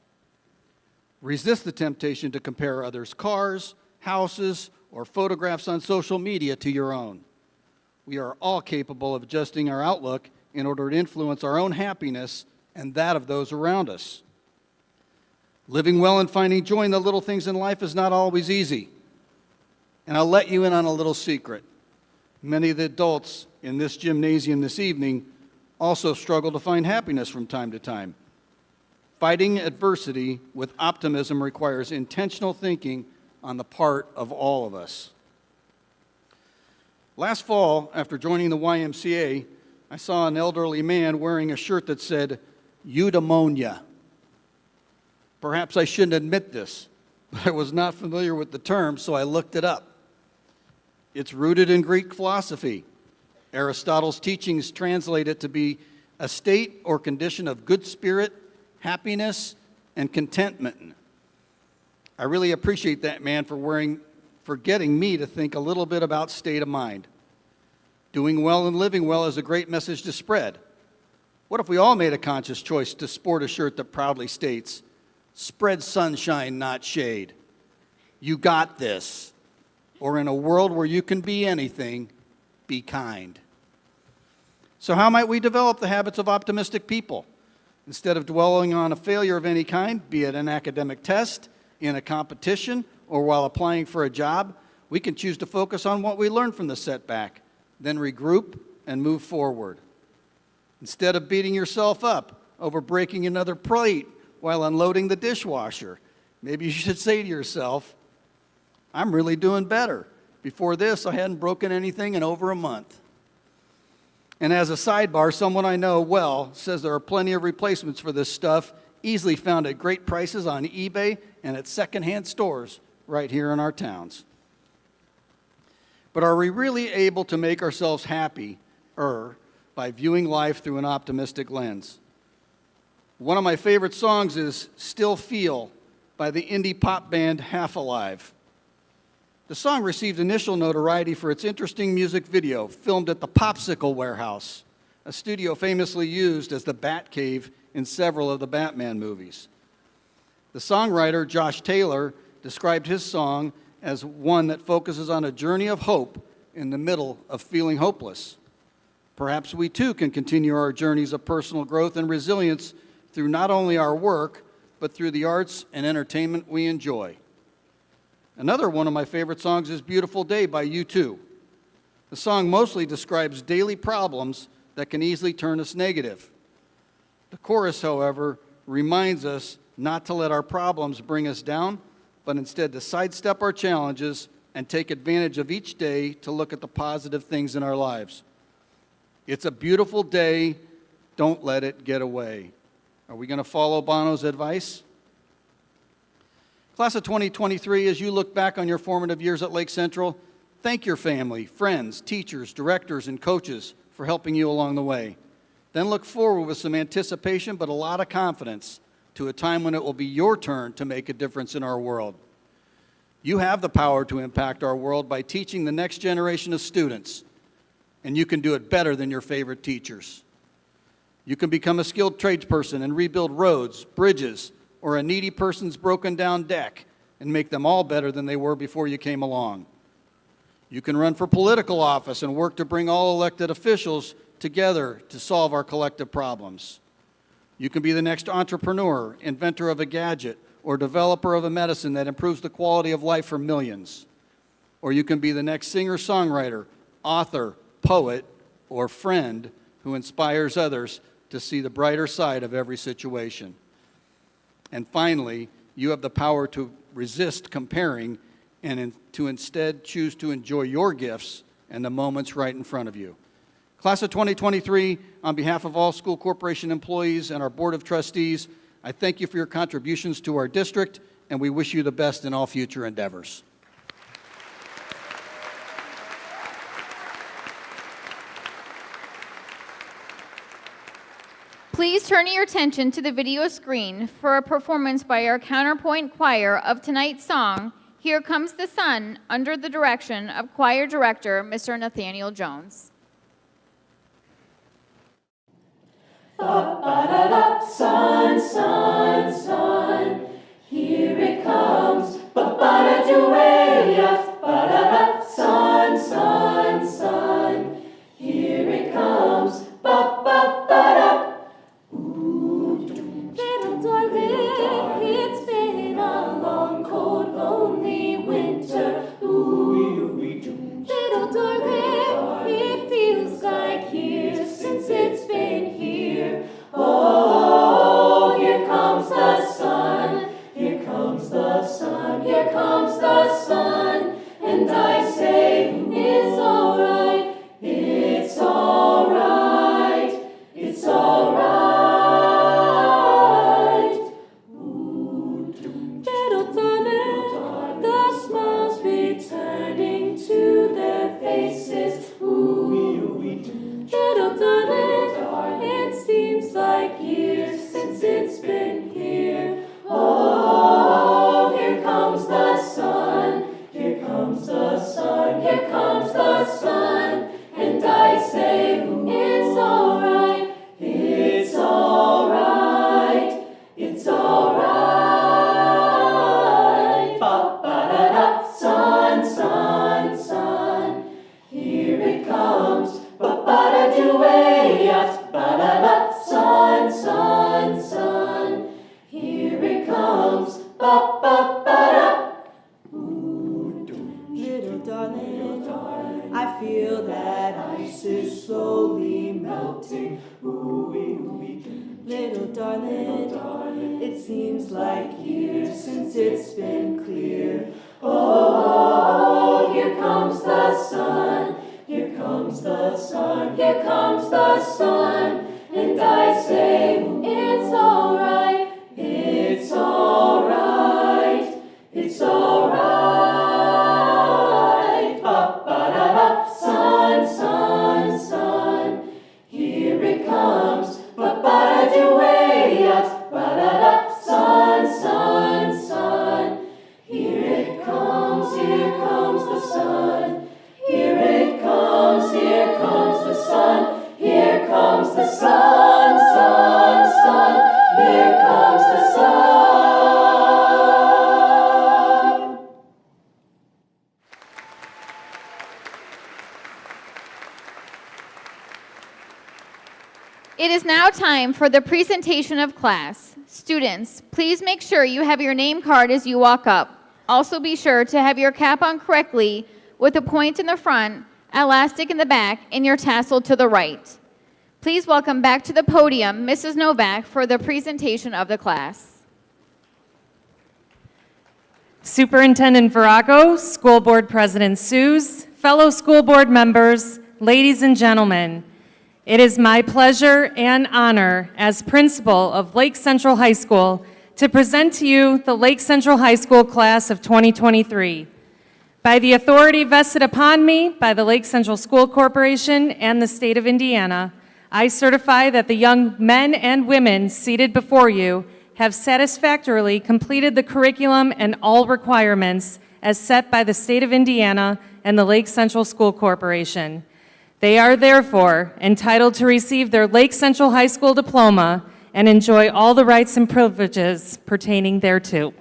Resist the temptation to compare others' cars, houses, or photographs on social media to your own. We are all capable of adjusting our outlook in order to influence our own happiness and that of those around us. Living well and finding joy in the little things in life is not always easy. And I'll let you in on a little secret. Many of the adults in this gymnasium this evening also struggle to find happiness from time to time. Fighting adversity with optimism requires intentional thinking on the part of all of us. Last fall, after joining the YMCA, I saw an elderly man wearing a shirt that said, "Eudaimonia." Perhaps I shouldn't admit this, but I was not familiar with the term, so I looked it up. It's rooted in Greek philosophy. Aristotle's teachings translate it to be a state or condition of good spirit, happiness, and contentment. I really appreciate that man for getting me to think a little bit about state of mind. Doing well and living well is a great message to spread. What if we all made a conscious choice to sport a shirt that proudly states, "Spread sunshine, not shade. You got this." Or in a world where you can be anything, be kind. So how might we develop the habits of optimistic people? Instead of dwelling on a failure of any kind, be it an academic test, in a competition, or while applying for a job, we can choose to focus on what we learned from the setback, then regroup and move forward. Instead of beating yourself up over breaking another plate while unloading the dishwasher, maybe you should say to yourself, "I'm really doing better. Before this, I hadn't broken anything in over a month." And as a sidebar, someone I know well says there are plenty of replacements for this stuff, easily found at great prices on eBay and at secondhand stores right here in our towns. But are we really able to make ourselves happier by viewing life through an optimistic lens? One of my favorite songs is Still Feel by the indie pop band Half Alive. The song received initial notoriety for its interesting music video filmed at the Popsicle Warehouse, a studio famously used as the Batcave in several of the Batman movies. The songwriter, Josh Taylor, described his song as one that focuses on a journey of hope in the middle of feeling hopeless. Perhaps we too can continue our journeys of personal growth and resilience through not only our work, but through the arts and entertainment we enjoy. Another one of my favorite songs is Beautiful Day by U2. The song mostly describes daily problems that can easily turn us negative. The chorus, however, reminds us not to let our problems bring us down, but instead to sidestep our challenges and take advantage of each day to look at the positive things in our lives. It's a beautiful day, don't let it get away. Are we going to follow Bono's advice? Class of 2023, as you look back on your formative years at Lake Central, thank your family, friends, teachers, directors, and coaches for helping you along the way. Then look forward with some anticipation but a lot of confidence to a time when it will be your turn to make a difference in our world. You have the power to impact our world by teaching the next generation of students, and you can do it better than your favorite teachers. You can become a skilled tradesperson and rebuild roads, bridges, or a needy person's broken down deck and make them all better than they were before you came along. You can run for political office and work to bring all elected officials together to solve our collective problems. You can be the next entrepreneur, inventor of a gadget, or developer of a medicine that improves the quality of life for millions. Or you can be the next singer-songwriter, author, poet, or friend who inspires others to see the brighter side of every situation. And finally, you have the power to resist comparing and to instead choose to enjoy your gifts and the moments right in front of you. Class of 2023, on behalf of all school corporation employees and our Board of Trustees, I thank you for your contributions to our district, and we wish you the best in all future endeavors. Please turn your attention to the video screen for a performance by our Counterpoint Choir of tonight's song, Here Comes the Sun, under the direction of choir director, Mr. Nathaniel Jones. Sun, sun, sun, here it comes. Ba-ba-da-do-way-ya. Ba-da-da. Sun, sun, sun, here it comes. Ba-ba-ba-da. Little darling, it's been a long, cold, lonely winter. Little darling, it feels like years since it's been here. Oh, here comes the sun, here comes the sun, here comes the sun. And I say, it's alright, it's alright, it's alright. Little darling, the smiles returning to their faces. Little darling, it seems like years since it's been here. Oh, here comes the sun, here comes the sun, here comes the sun. And I say, it's alright, it's alright, it's alright. Ba-ba-da-da, sun, sun, sun, here it comes. Ba-ba-da-do-way-ya. Ba-da-da, sun, sun, sun, here it comes. Ba-ba-ba-da. Little darling, I feel that ice is slowly melting. Little darling, it seems like years since it's been clear. Oh, here comes the sun, here comes the sun, here comes the sun. And I say, it's alright, it's alright, it's alright. Ba-ba-da-da, sun, sun, sun, here it comes. Ba-ba-da-do-way-out, ba-da-da, sun, sun, sun. Here it comes the sun. Here it comes the sun. Here comes the sun, sun, sun. Here comes the sun. It is now time for the presentation of class. Students, please make sure you have your name card as you walk up. Also be sure to have your cap on correctly with a point in the front, elastic in the back, and your tassel to the right. Please welcome back to the podium Mrs. Novak for the presentation of the class. Superintendent Virago, School Board President Suze, fellow school board members, ladies and gentlemen, it is my pleasure and honor as principal of Lake Central High School to present to you the Lake Central High School class of 2023. By the authority vested upon me by the Lake Central School Corporation and the state of Indiana, I certify that the young men and women seated before you have satisfactorily completed the curriculum and all requirements as set by the state of Indiana and the Lake Central School Corporation. They are therefore entitled to receive their Lake Central High School diploma and enjoy all the rights and privileges pertaining thereto.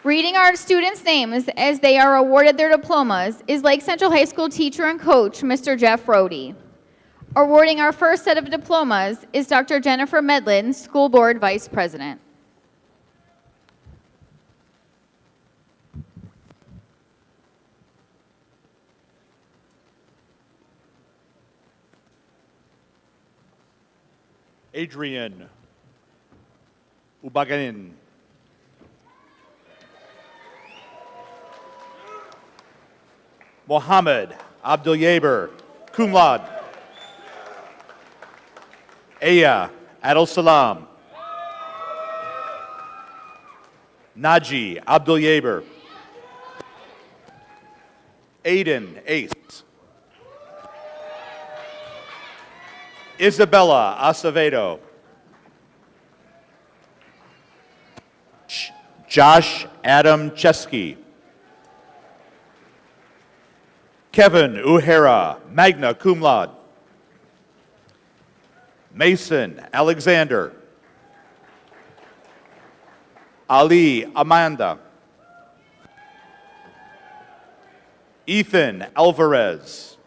Reading our students' names as they are awarded their diplomas is Lake Central High School teacher and coach, Mr. Jeff Rohde. Awarding our first set of diplomas is Dr. Jennifer Medlin, School Board Vice President. Adrian Ubaganin. Mohammed Abdul-Yaber, cum laude. Aya Adel Salam. Naji Abdul-Yaber. Aiden Ace. Isabella Acevedo. Josh Adam Chesky. Kevin Uhera, magna cum laude. Mason Alexander. Ali Amanda. Ethan Alvarez.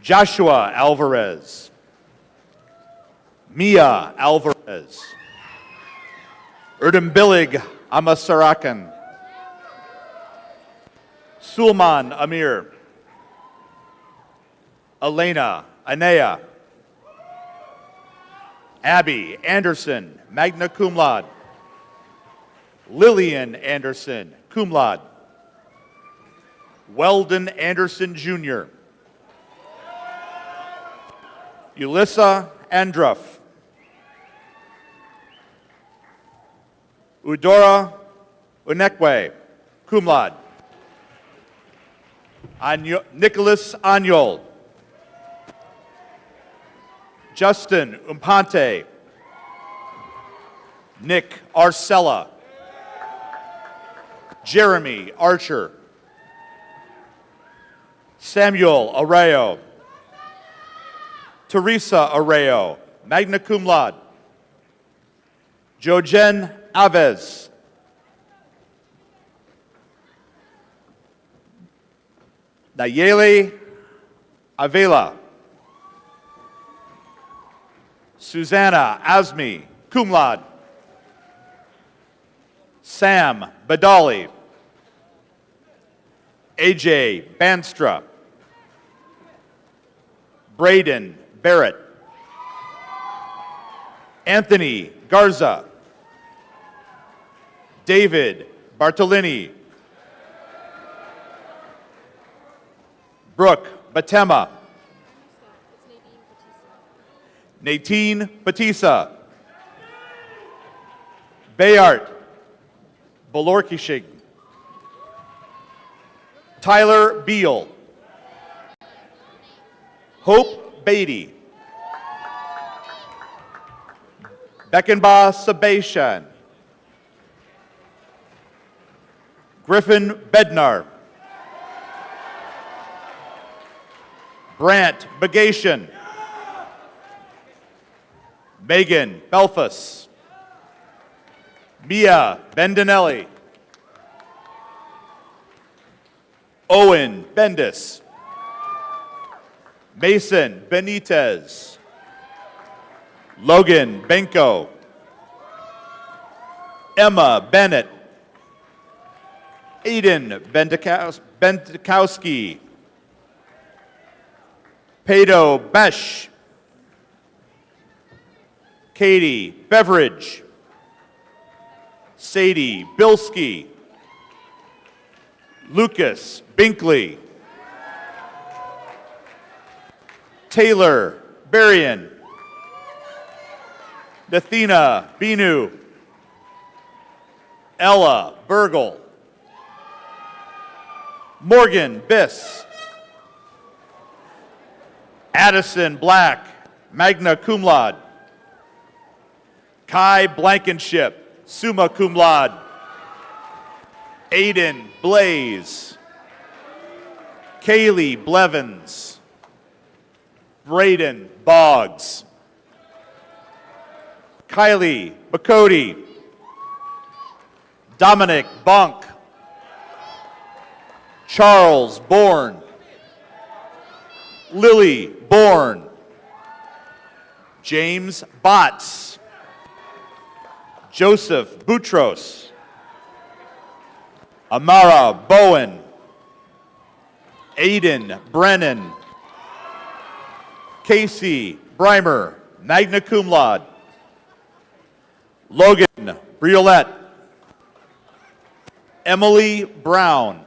Joshua Alvarez. Mia Alvarez. Erdembillig Amasarakan. Sulman Amir. Elena Anea. Abby Anderson, magna cum laude. Lillian Anderson, cum laude. Weldon Anderson Jr. Ulissa Andruff. Udora Unekwe, cum laude. Nicholas Anyol. Justin Umpante. Nick Arcella. Jeremy Archer. Samuel Arreo. Teresa Arreo, magna cum laude. Jojen Aves. Nayeli Avila. Susanna Azmi, cum laude. Sam Badali. AJ Banstra. Braden Barrett. Anthony Garza. David Bartolini. Brooke Batema. Nadine Batisa. Bayart Balorkishig. Tyler Beal. Hope Beatty. Beckenbaugh Sebastian. Griffin Bednar. Brant Bagation. Megan Belfus. Mia Bendinelli. Owen Bendis. Mason Benitez. Logan Benko. Emma Bennett. Aiden Bendikowski. Pato Besh. Katie Beveridge. Sadie Bilski. Lucas Binkley. Taylor Berrien. Nathina Binu. Ella Burgle. Morgan Biss. Addison Black, magna cum laude. Kai Blankenship, summa cum laude. Aiden Blaze. Kaylee Blevins. Braden Boggs. Kylie Bacote. Dominic Bunk. Charles Bourne. Lily Bourne. James Botts. Joseph Boutros. Amara Bowen. Aiden Brennan. Casey Breimer, magna cum laude. Logan Briolette. Emily Brown.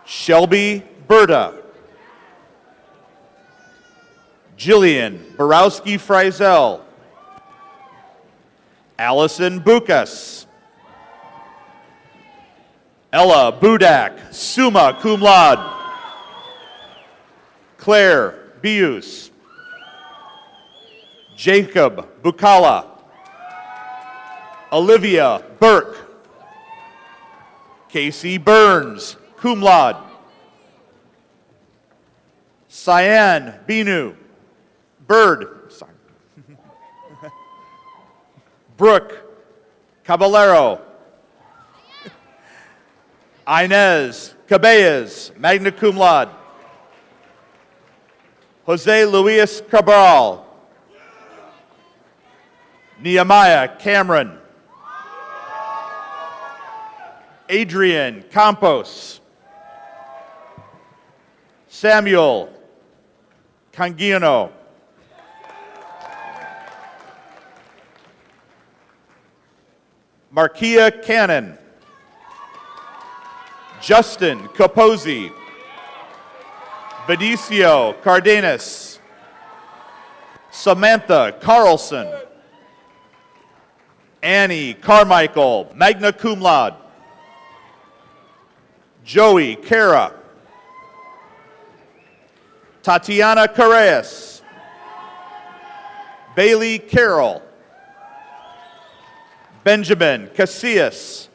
Shelby Berta. Jillian Borowski Frizel. Allison Bukas. Ella Budak, summa cum laude. Claire Bius. Jacob Bukala. Olivia Burke. Casey Burns, cum laude. Cyan Binu. Bird. Sorry. Brooke Caballero. Inez Cabellas, magna cum laude. Jose Luis Cabral. Nehemiah Cameron. Adrian Campos. Samuel Cangiano. Markia Cannon. Justin Capozzi. Benicio Cardenas. Samantha Carlson. Annie Carmichael, magna cum laude. Joey Cara. Tatiana Carreas. Bailey Carroll. Benjamin Casillas.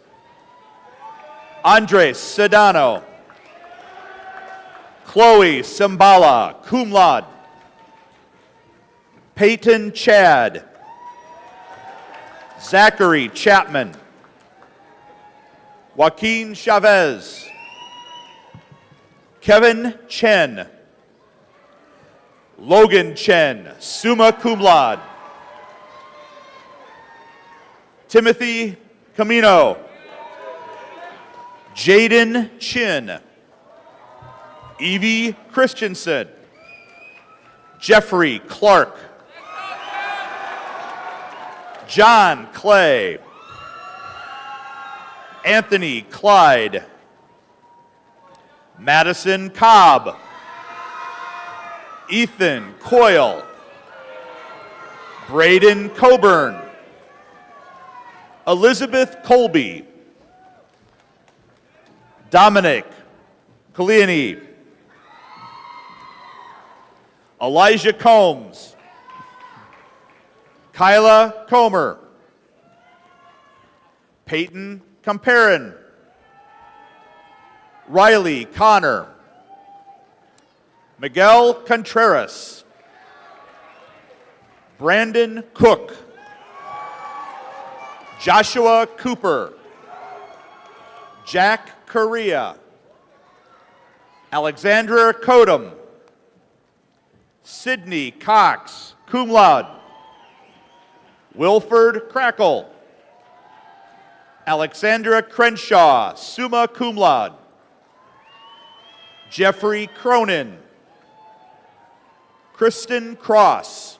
Andres Sedano. Chloe Simbala, cum laude. Peyton Chad. Zachary Chapman. Joaquin Chavez. Kevin Chen. Logan Chen, summa cum laude. Timothy Camino. Jaden Chin. Evie Christensen. Jeffrey Clark. John Clay. Anthony Clyde. Madison Cobb. Ethan Coyle. Braden Coburn. Elizabeth Colby. Dominic Caliani. Elijah Combs. Kyla Comer. Peyton Comparin. Riley Connor. Miguel Contreras. Brandon Cook. Joshua Cooper. Jack Correa. Alexandra Kodum. Sydney Cox, cum laude. Wilford Crackle. Alexandra Crenshaw, summa cum laude. Jeffrey Cronin. Kristen Cross.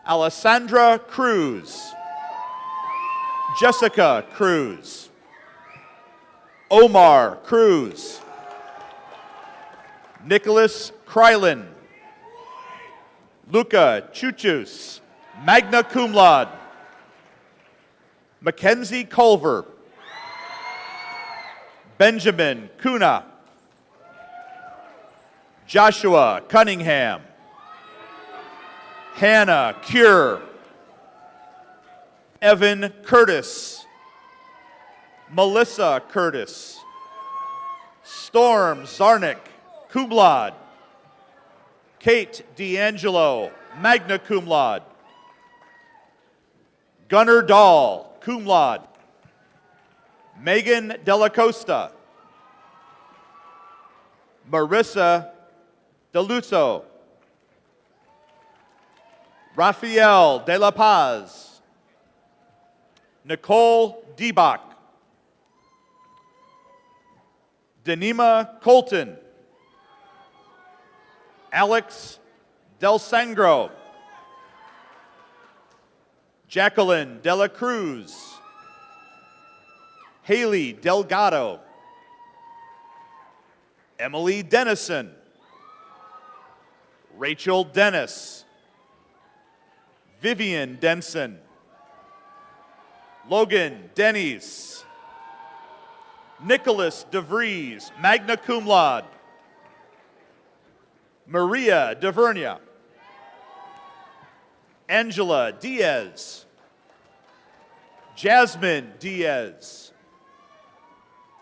Alessandra Cruz. Jessica Cruz. Omar Cruz. Nicholas Krylin. Luca Chuchus, magna cum laude. Mackenzie Culver. Benjamin Kuna. Joshua Cunningham. Hannah Cure. Evan Curtis. Melissa Curtis. Storm Zarnick, cum laude. Kate D'Angelo, magna cum laude. Gunnar Dahl, cum laude. Megan Della Costa. Marissa DeLuso. Rafael De La Paz. Nicole Debach. Denima Colton. Alex Del Sangro. Jacqueline Dela Cruz. Haley Delgado. Emily Dennison. Rachel Dennis. Vivian Denson. Logan Denny's. Nicholas DeVries, magna cum laude. Maria DeVernia. Angela Diaz. Jasmine Diaz.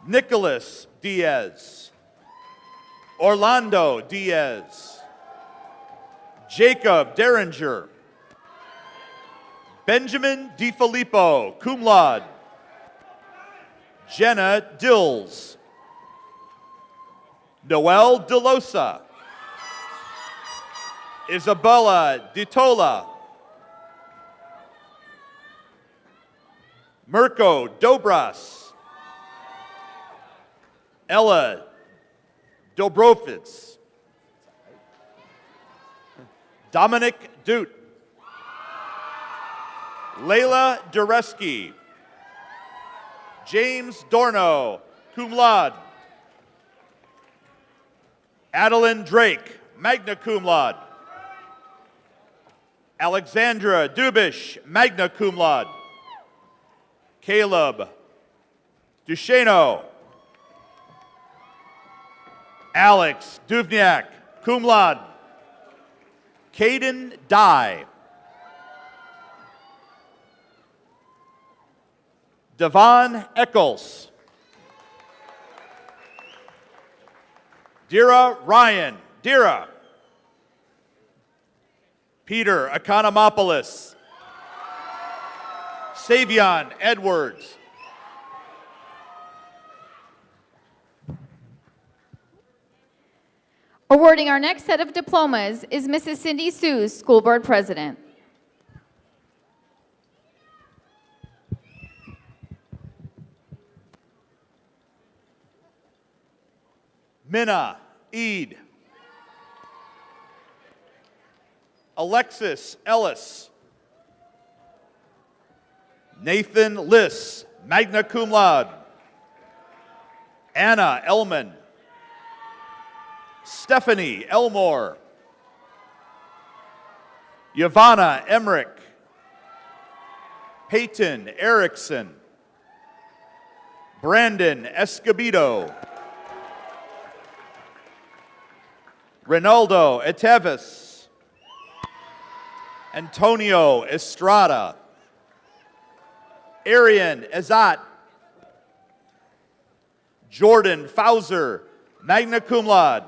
Nicholas Diaz. Orlando Diaz. Jacob Derringer. Benjamin DiFilippo, cum laude. Jenna Dills. Noel DeLosa. Isabella DiTola. Mirko Dobras. Ella Dobrofitz. Dominic Dute. Layla Dureski. James Dorno, cum laude. Adeline Drake, magna cum laude. Alexandra Dubish, magna cum laude. Caleb Duchesneau. Alex Duvniak, cum laude. Caden Dye. Devon Eccles. Dira Ryan. Dira. Peter Economopoulos. Savion Edwards. Awarding our next set of diplomas is Mrs. Cindy Seuss, School Board President. Minna Eid. Alexis Ellis. Nathan Liss, magna cum laude. Anna Elman. Stephanie Elmore. Yvonne Emmerich. Peyton Erickson. Brandon Escobedo. Ronaldo Etevis. Antonio Estrada. Arian Ezat. Jordan Fauser, magna cum laude.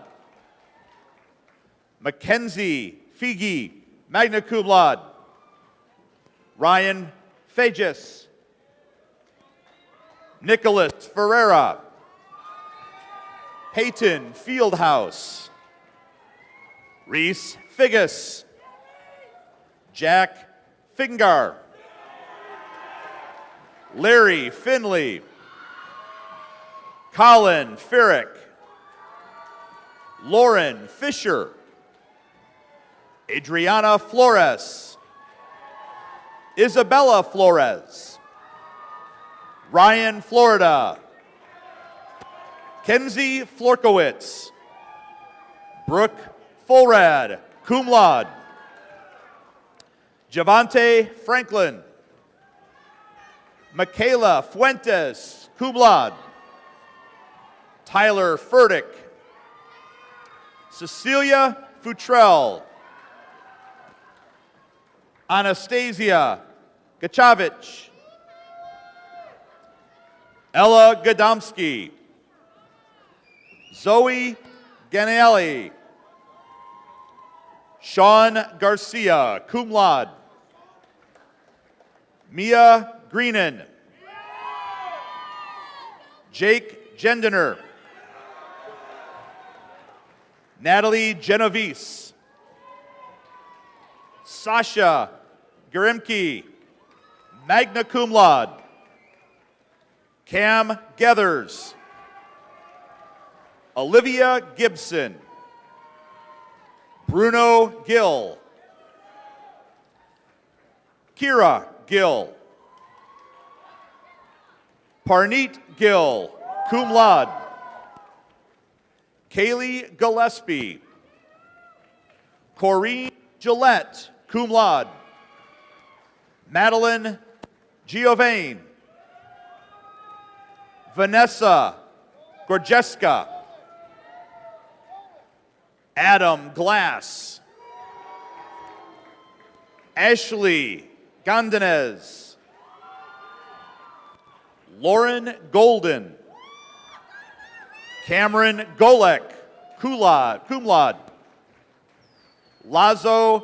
Mackenzie Figi, magna cum laude. Ryan Fagis. Nicholas Ferreira. Peyton Fieldhouse. Reese Figgis. Jack Fingar. Larry Finley. Colin Ferrick. Lauren Fisher. Adriana Flores. Isabella Flores. Ryan Florida. Kenzie Florkowitz. Brooke Fulrad, cum laude. Javante Franklin. Michaela Fuentes, cum laude. Tyler Furtick. Cecilia Futrell. Anastasia Gachavich. Ella Gadomski. Zoe Ganelli. Sean Garcia, cum laude. Mia Greenan. Jake Gendener. Natalie Genovese. Sasha Garimke, magna cum laude. Cam Gethers. Olivia Gibson. Bruno Gill. Kira Gill. Parneet Gill, cum laude. Kaylee Gillespie. Corrine Gillette, cum laude. Madeline Giovanni. Vanessa Gorjeska. Adam Glass. Ashley Gondanez. Lauren Golden. Cameron Golek, cum laude. Lazo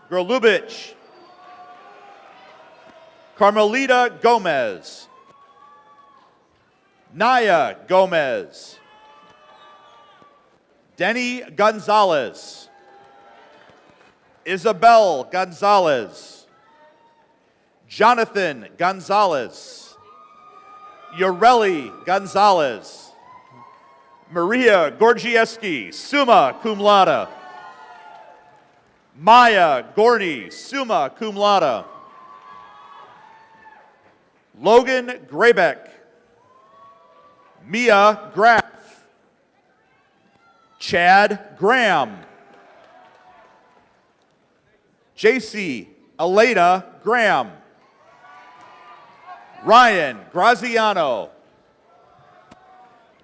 Grolubich. Carmelita Gomez. Naya Gomez. Denny Gonzalez. Isabel Gonzalez. Jonathan Gonzalez. Yoreli Gonzalez. Maria Gorgieski, summa cum laude. Maya Gorney, summa cum laude. Logan Graybeck. Mia Graff. Chad Graham. JC Elena Graham. Ryan Graziano.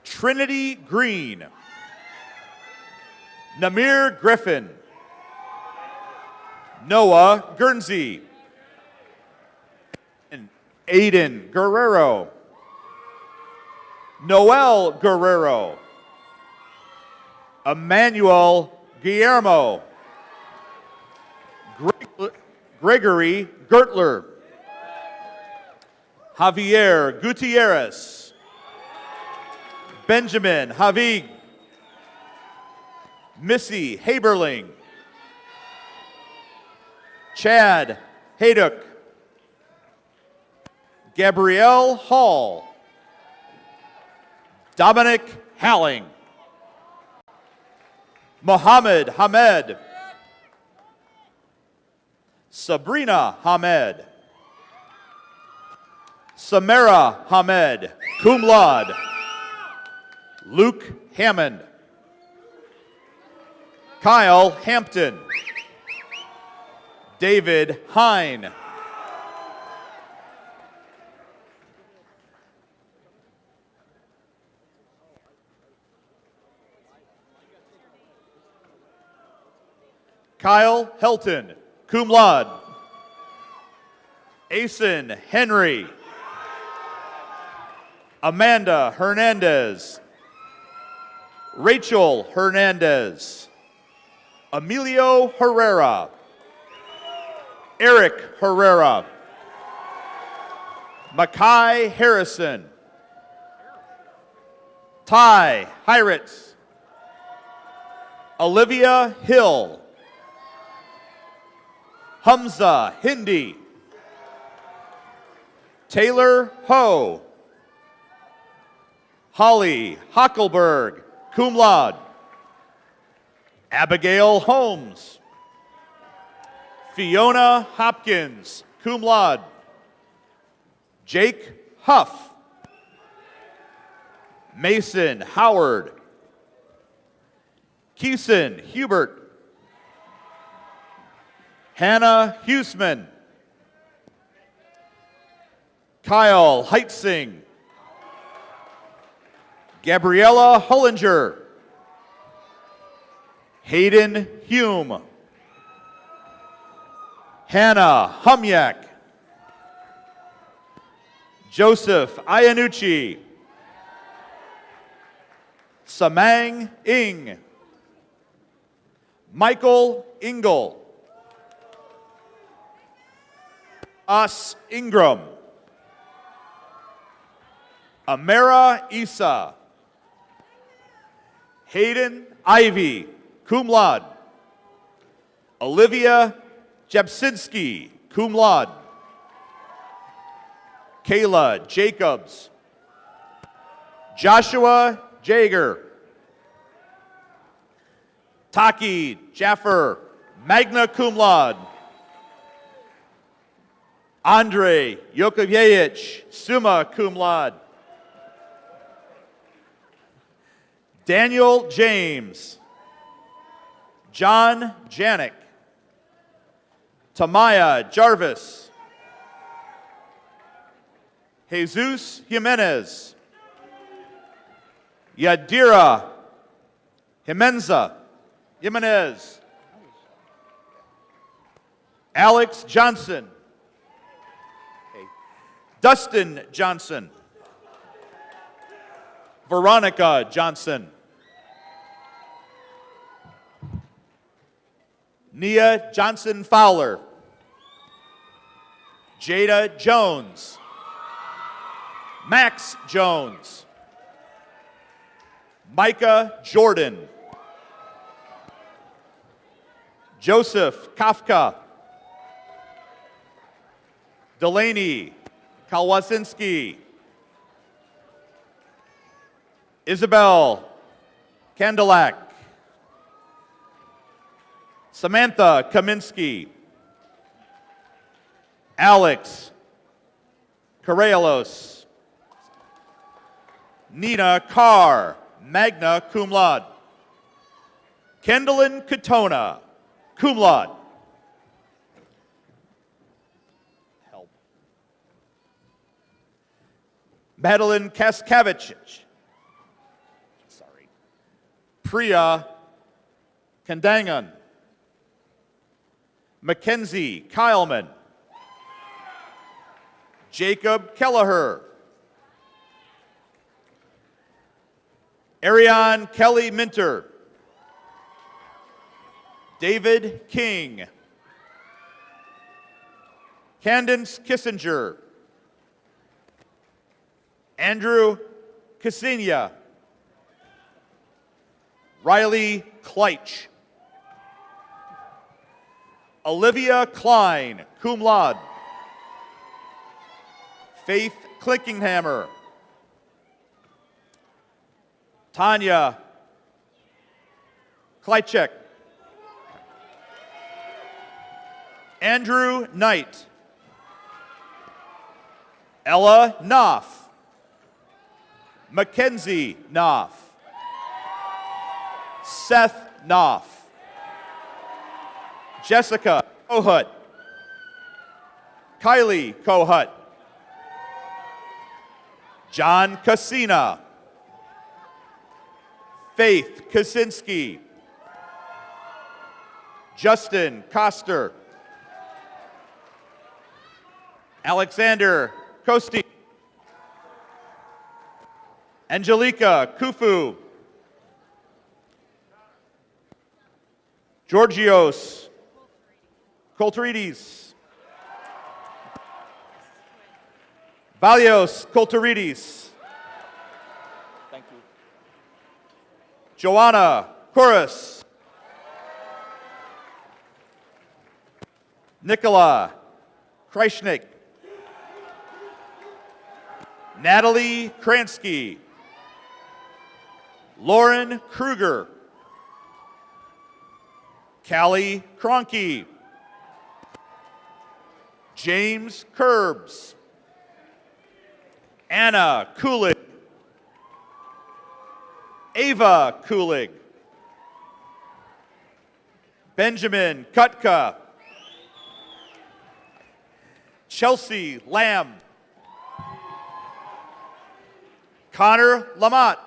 Trinity Green. Namir Griffin. Noah Guernsey. And Aiden Guerrero. Noel Guerrero. Emmanuel Guillermo. Gregory Gertler. Javier Gutierrez. Benjamin Havig. Missy Haberling. Chad Hayduck. Gabrielle Hall. Dominic Halling. Mohammed Hamed. Sabrina Hamed. Samara Hamed, cum laude. Luke Hammond. Kyle Hampton. David Hine. Kyle Helton, cum laude. Asen Henry. Amanda Hernandez. Rachel Hernandez. Emilio Herrera. Eric Herrera. Makai Harrison. Ty Heiritz. Olivia Hill. Hamza Hindi. Taylor Ho. Holly Hockelberg, cum laude. Abigail Holmes. Fiona Hopkins, cum laude. Jake Huff. Mason Howard. Keeson Hubert. Hannah Huseman. Kyle Heitzing. Gabriella Hollinger. Hayden Hume. Hannah Humyak. Joseph Iannucci. Samang Ing. Michael Ingle. Us Ingram. Amara Isa. Hayden Ivy, cum laude. Olivia Jabsinski, cum laude. Kayla Jacobs. Joshua Jager. Taki Jaffer, magna cum laude. Andre Yokovievich, summa cum laude. Daniel James. John Janik. Tamaya Jarvis. Jesus Jimenez. Yadira Jimenez. Alex Johnson. Dustin Johnson. Veronica Johnson. Nia Johnson Fowler. Jada Jones. Max Jones. Micah Jordan. Joseph Kafka. Delaney Kalwasinski. Isabel Kandelak. Samantha Kaminsky. Alex Correalos. Nina Carr, magna cum laude. Kendallin Katona, cum laude. Help. Madeline Kaskavich. Sorry. Priya Kandangan. Mackenzie Kyleman. Jacob Kelleher. Ariane Kelly Minter. David King. Candence Kissinger. Andrew Cassinia. Riley Kleitch. Olivia Klein, cum laude. Faith Klinkinghammer. Tanya Kleitchek. Andrew Knight. Ella Knopf. Mackenzie Knopf. Seth Knopf. Jessica Kohut. Kylie Kohut. John Casina. Faith Kaczynski. Justin Koster. Alexander Kosti. Angelica Kufu. Georgios Kolteridis. Valios Kolteridis. Thank you. Joanna Chorus. Nicola Kreishnik. Natalie Kransky. Lauren Kruger. Callie Cronky. James Curbs. Anna Kulig. Ava Kulig. Benjamin Kutka. Chelsea Lamb. Connor Lamont.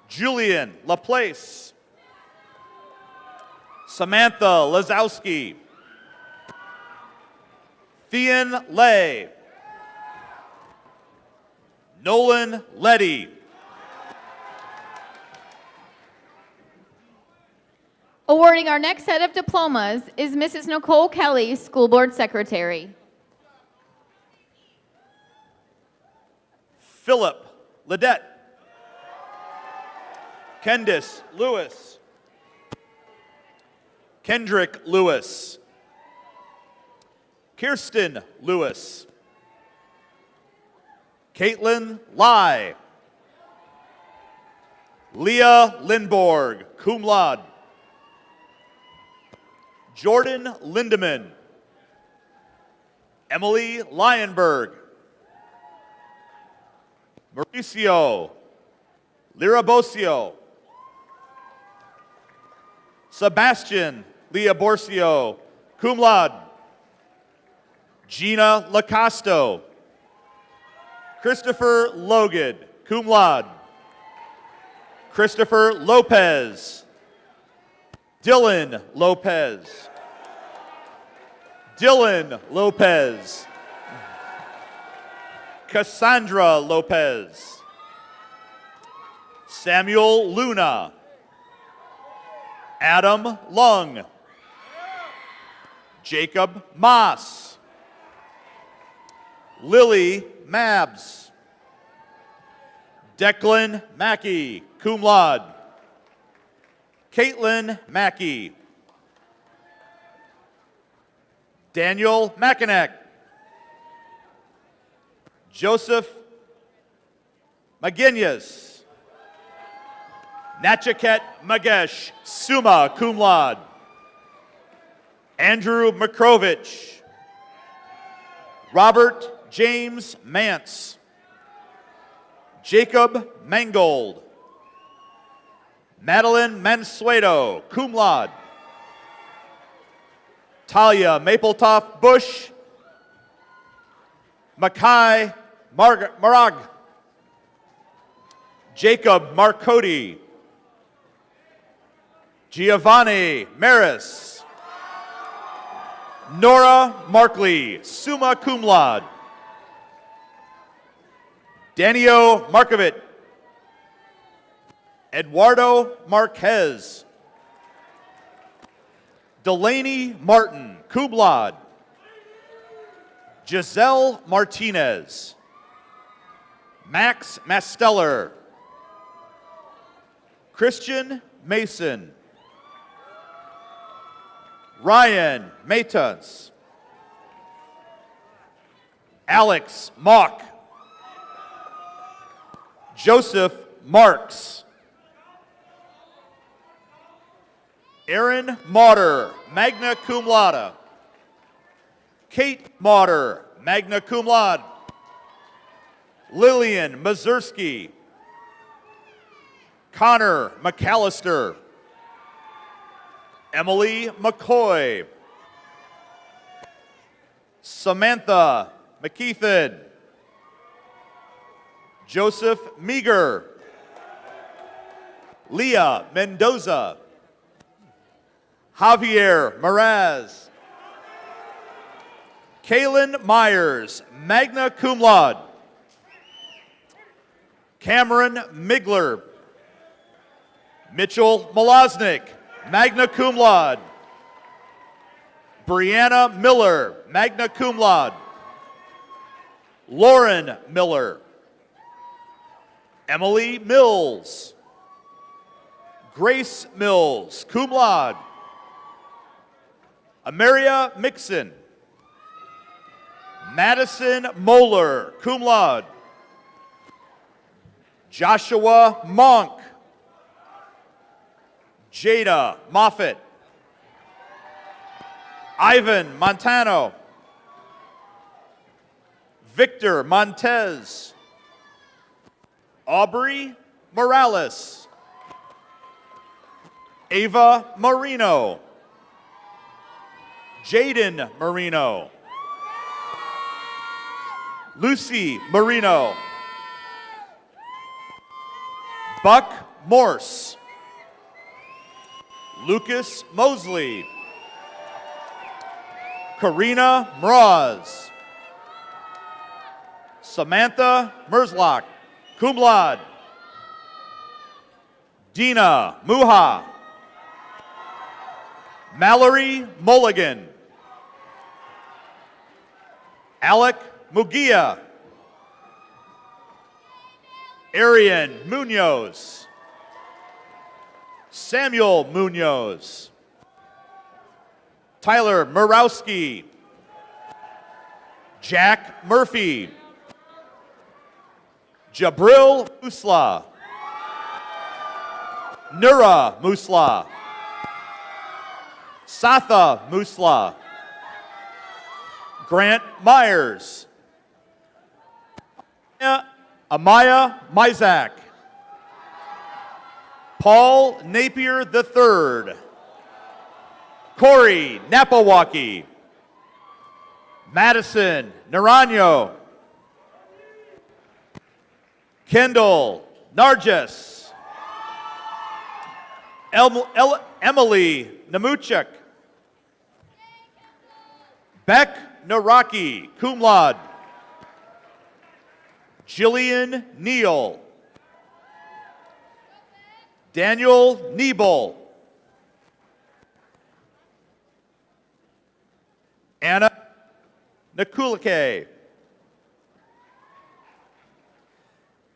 Julian Laplace. Samantha Lazowski. Thean Lay. Nolan Letty. Awarding our next set of diplomas is Mrs. Nicole Kelly, School Board Secretary. Philip Ledette. Kendis Lewis. Kendrick Lewis. Kirsten Lewis. Caitlin Lai. Leah Lindborg, cum laude. Jordan Lindeman. Emily Lionberg. Mauricio Lirabosio. Sebastian Liaborcio, cum laude. Gina Lacosto. Christopher Logan, cum laude. Christopher Lopez. Dylan Lopez. Dylan Lopez. Cassandra Lopez. Samuel Luna. Adam Lung. Jacob Moss. Lily Mabs. Declan Mackey, cum laude. Caitlin Mackey. Daniel Mackinac. Joseph McGinnis. Nachiket Magesh, summa cum laude. Andrew Makrovich. Robert James Mance. Jacob Mangold. Madeline Mansueto, cum laude. Talia Mapletoft Bush. Makai Marag. Jacob Marcotti. Giovanni Maris. Nora Markley, summa cum laude. Danio Markovic. Eduardo Marquez. Delaney Martin, cum laude. Giselle Martinez. Max Masteller. Christian Mason. Ryan Maytons. Alex Mock. Joseph Marks. Aaron Mauder, magna cum laude. Kate Mauder, magna cum laude. Lillian Mazursky. Connor McAllister. Emily McCoy. Samantha McKeithen. Joseph Meager. Leah Mendoza. Javier Meraz. Kaylin Myers, magna cum laude. Cameron Migler. Mitchell Malosnik, magna cum laude. Brianna Miller, magna cum laude. Lauren Miller. Emily Mills. Grace Mills, cum laude. Ameria Mixon. Madison Moeller, cum laude. Joshua Monk. Jada Moffitt. Ivan Montano. Victor Montez. Aubrey Morales. Ava Marino. Jaden Marino. Lucy Marino. Buck Morse. Lucas Mosley. Karina Mraz. Samantha Merzlock, cum laude. Dina Muha. Mallory Mulligan. Alec Mugia. Arian Munoz. Samuel Munoz. Tyler Murowski. Jack Murphy. Jabril Musla. Nura Musla. Satha Musla. Grant Myers. Amaya Mizak. Paul Napier III. Corey Napawaki. Madison Naranjo. Kendall Nargis. Emily Namuchuk. Beck Naraki, cum laude. Jillian Neal. Daniel Niebel. Anna Nakulake.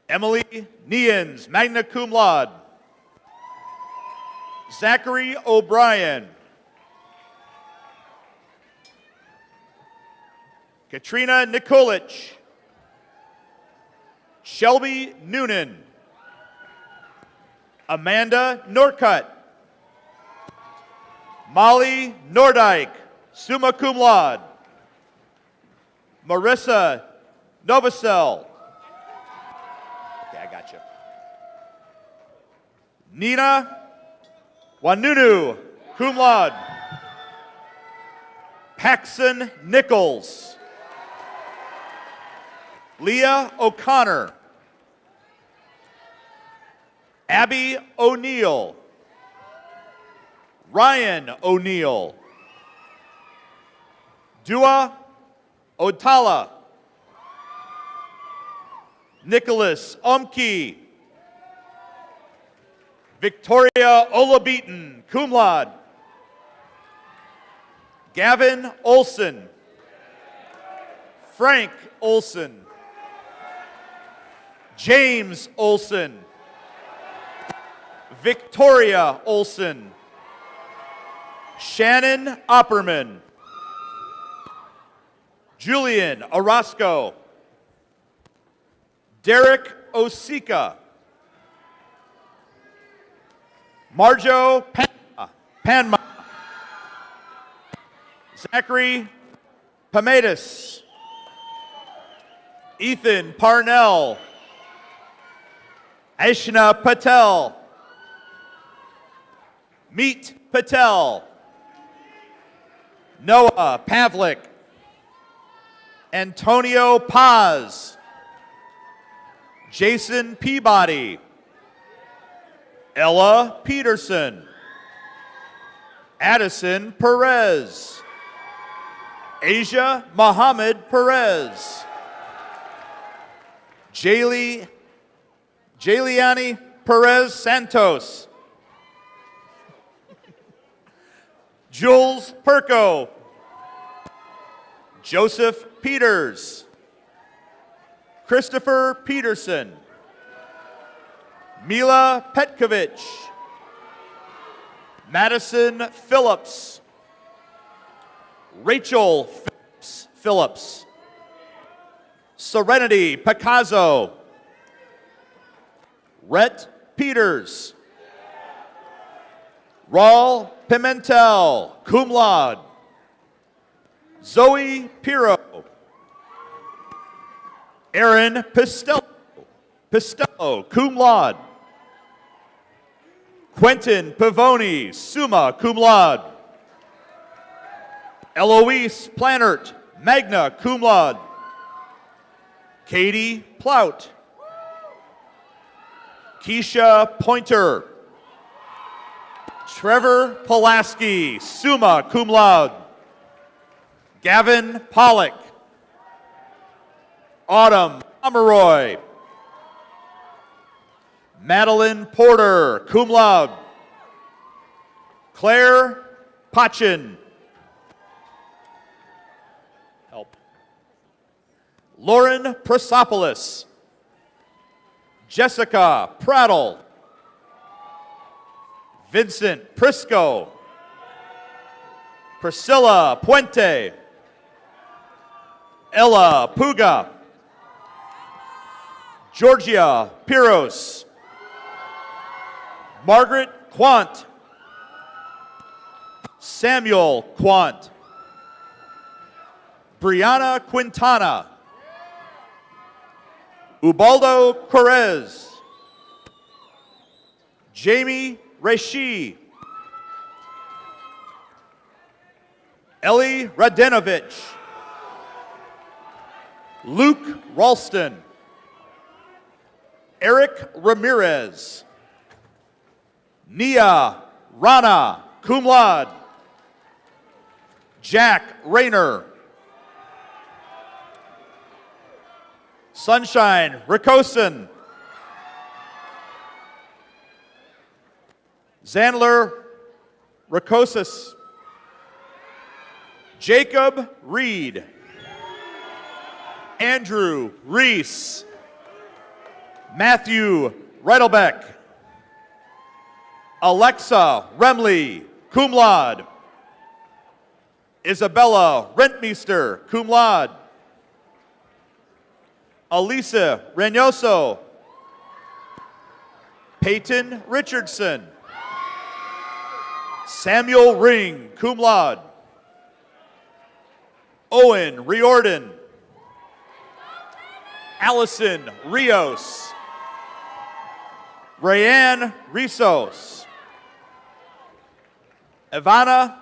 Emily Neans, magna cum laude. Zachary O'Brien. Katrina Nikolic. Shelby Noonan. Amanda Norcutt. Molly Nordyke, summa cum laude. Marissa Novosel. Okay, I got you. Nina Wanunu, cum laude. Paxson Nichols. Leah O'Connor. Abby O'Neill. Ryan O'Neill. Dua Otala. Nicholas Umke. Victoria Olabeaton, cum laude. Gavin Olson. Frank Olson. James Olson. Victoria Olson. Shannon Opperman. Julian Orozco. Derek Osika. Marjo Panma. Zachary Pametis. Ethan Parnell. Aishna Patel. Meet Patel. Noah Pavlik. Antonio Paz. Jason Peabody. Ella Peterson. Addison Perez. Asia Mohammed Perez. Jayliani Perez Santos. Jules Perko. Joseph Peters. Christopher Peterson. Mila Petkovich. Madison Phillips. Rachel Phillips. Serenity Picasso. Rhett Peters. Raul Pimentel, cum laude. Zoe Piro. Aaron Pistello, cum laude. Quentin Pavoni, summa cum laude. Eloise Plannert, magna cum laude. Katie Plout. Keisha Pointer. Trevor Pulaski, summa cum laude. Gavin Pollock. Autumn Pomeroy. Madeline Porter, cum laude. Claire Pachin. Help. Lauren Prosopoulos. Jessica Prattle. Vincent Prisco. Priscilla Puente. Ella Puga. Georgia Piros. Margaret Quant. Samuel Quant. Brianna Quintana. Ubaldo Correz. Jamie Reshi. Ellie Radenovich. Luke Ralston. Eric Ramirez. Nia Rana, cum laude. Jack Rayner. Sunshine Rikosin. Zandler Rikosis. Jacob Reed. Andrew Reese. Matthew Reidelbeck. Alexa Remley, cum laude. Isabella Rentmeester, cum laude. Elisa Reynoso. Peyton Richardson. Samuel Ring, cum laude. Owen Riordan. Allison Rios. Rayanne Risos. Ivana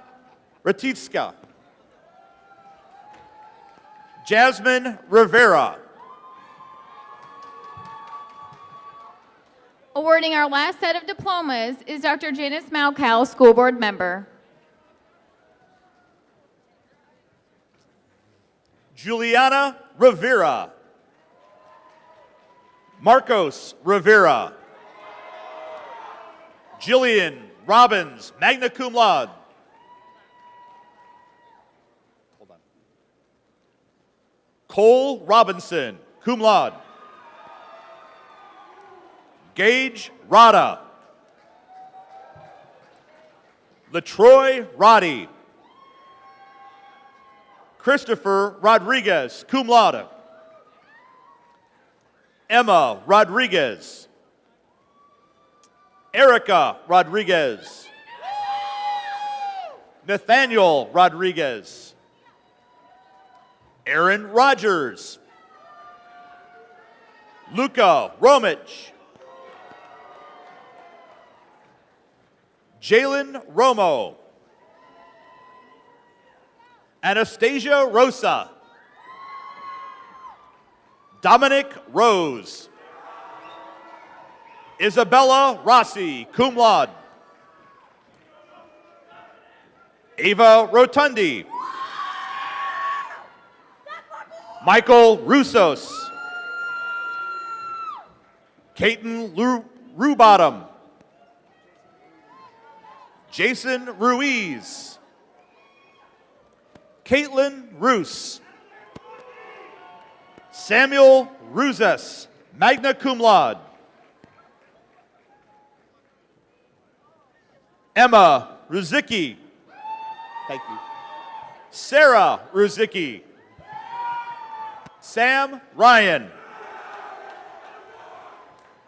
Ratitska. Jasmine Rivera. Awarding our last set of diplomas is Dr. Janice Malkow, School Board Member. Juliana Rivera. Marcos Rivera. Jillian Robbins, magna cum laude. Hold on. Cole Robinson, cum laude. Gage Rada. Latroy Roddy. Christopher Rodriguez, cum laude. Emma Rodriguez. Erica Rodriguez. Nathaniel Rodriguez. Aaron Rogers. Luka Romich. Jalen Romo. Anastasia Rosa. Dominic Rose. Isabella Rossi, cum laude. Ava Rotundi. Michael Russos. Caton Rubottom. Jason Ruiz. Caitlin Roos. Samuel Ruzes, magna cum laude. Emma Ruzicki. Thank you. Sarah Ruzicki. Sam Ryan.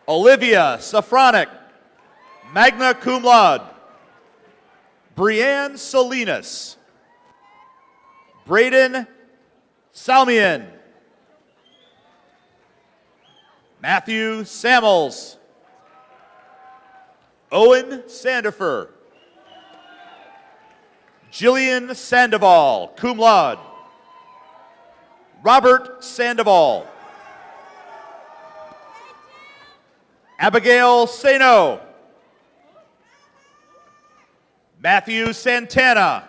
Olivia Safronic, magna cum laude. Brianne Salinas. Braden Salmian. Matthew Samuels. Owen Sandifer. Jillian Sandoval, cum laude. Robert Sandoval. Abigail Sano. Matthew Santana.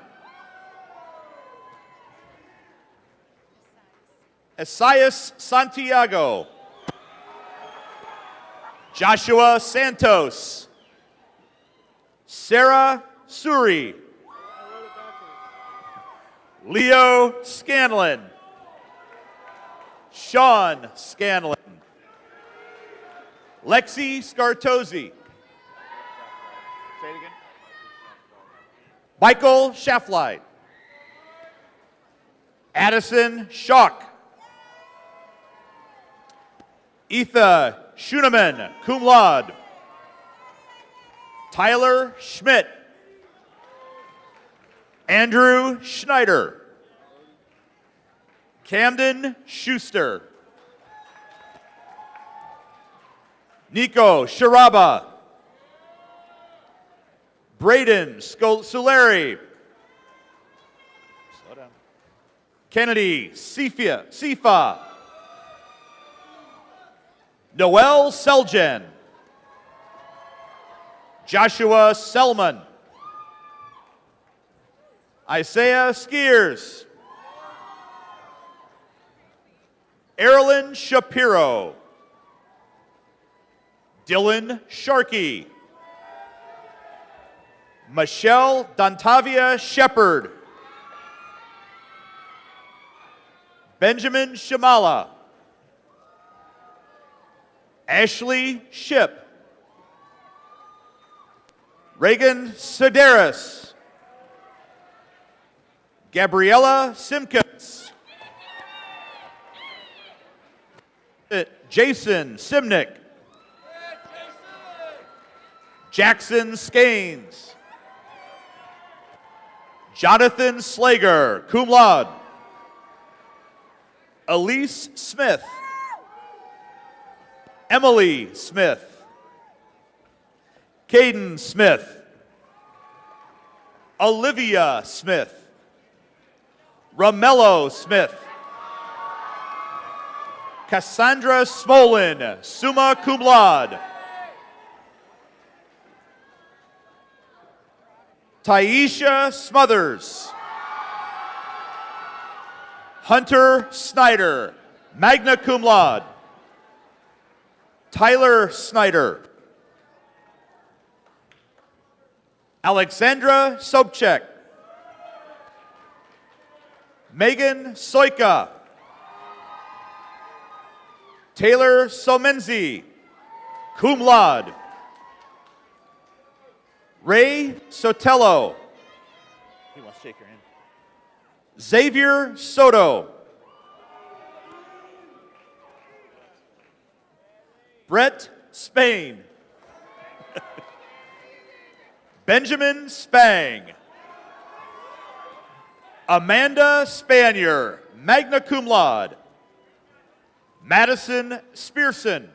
Esaias Santiago. Joshua Santos. Sarah Suri. Leo Scanlon. Sean Scanlon. Lexi Scartosi. Say it again. Michael Schafflight. Addison Schock. Etha Schuneman, cum laude. Tyler Schmidt. Andrew Schneider. Camden Schuster. Nico Sharaba. Braden Solari. Slow down. Kennedy Sifa. Noel Seljen. Joshua Selman. Isaiah Skiers. Erilyn Shapiro. Dylan Sharkey. Michelle Dontavia Shepard. Benjamin Shamala. Ashley Ship. Reagan Sedaris. Gabriella Simkins. Jason Simnick. Jackson Skanes. Jonathan Slager, cum laude. Elise Smith. Emily Smith. Caden Smith. Olivia Smith. Romello Smith. Cassandra Smolin, summa cum laude. Taisha Smothers. Hunter Snyder, magna cum laude. Tyler Snyder. Alexandra Sobchak. Megan Soika. Taylor Somenzi, cum laude. Ray Sotelo. He wants to shake your hand. Xavier Soto. Brett Spain. Benjamin Spang. Amanda Spanier, magna cum laude. Madison Spearson.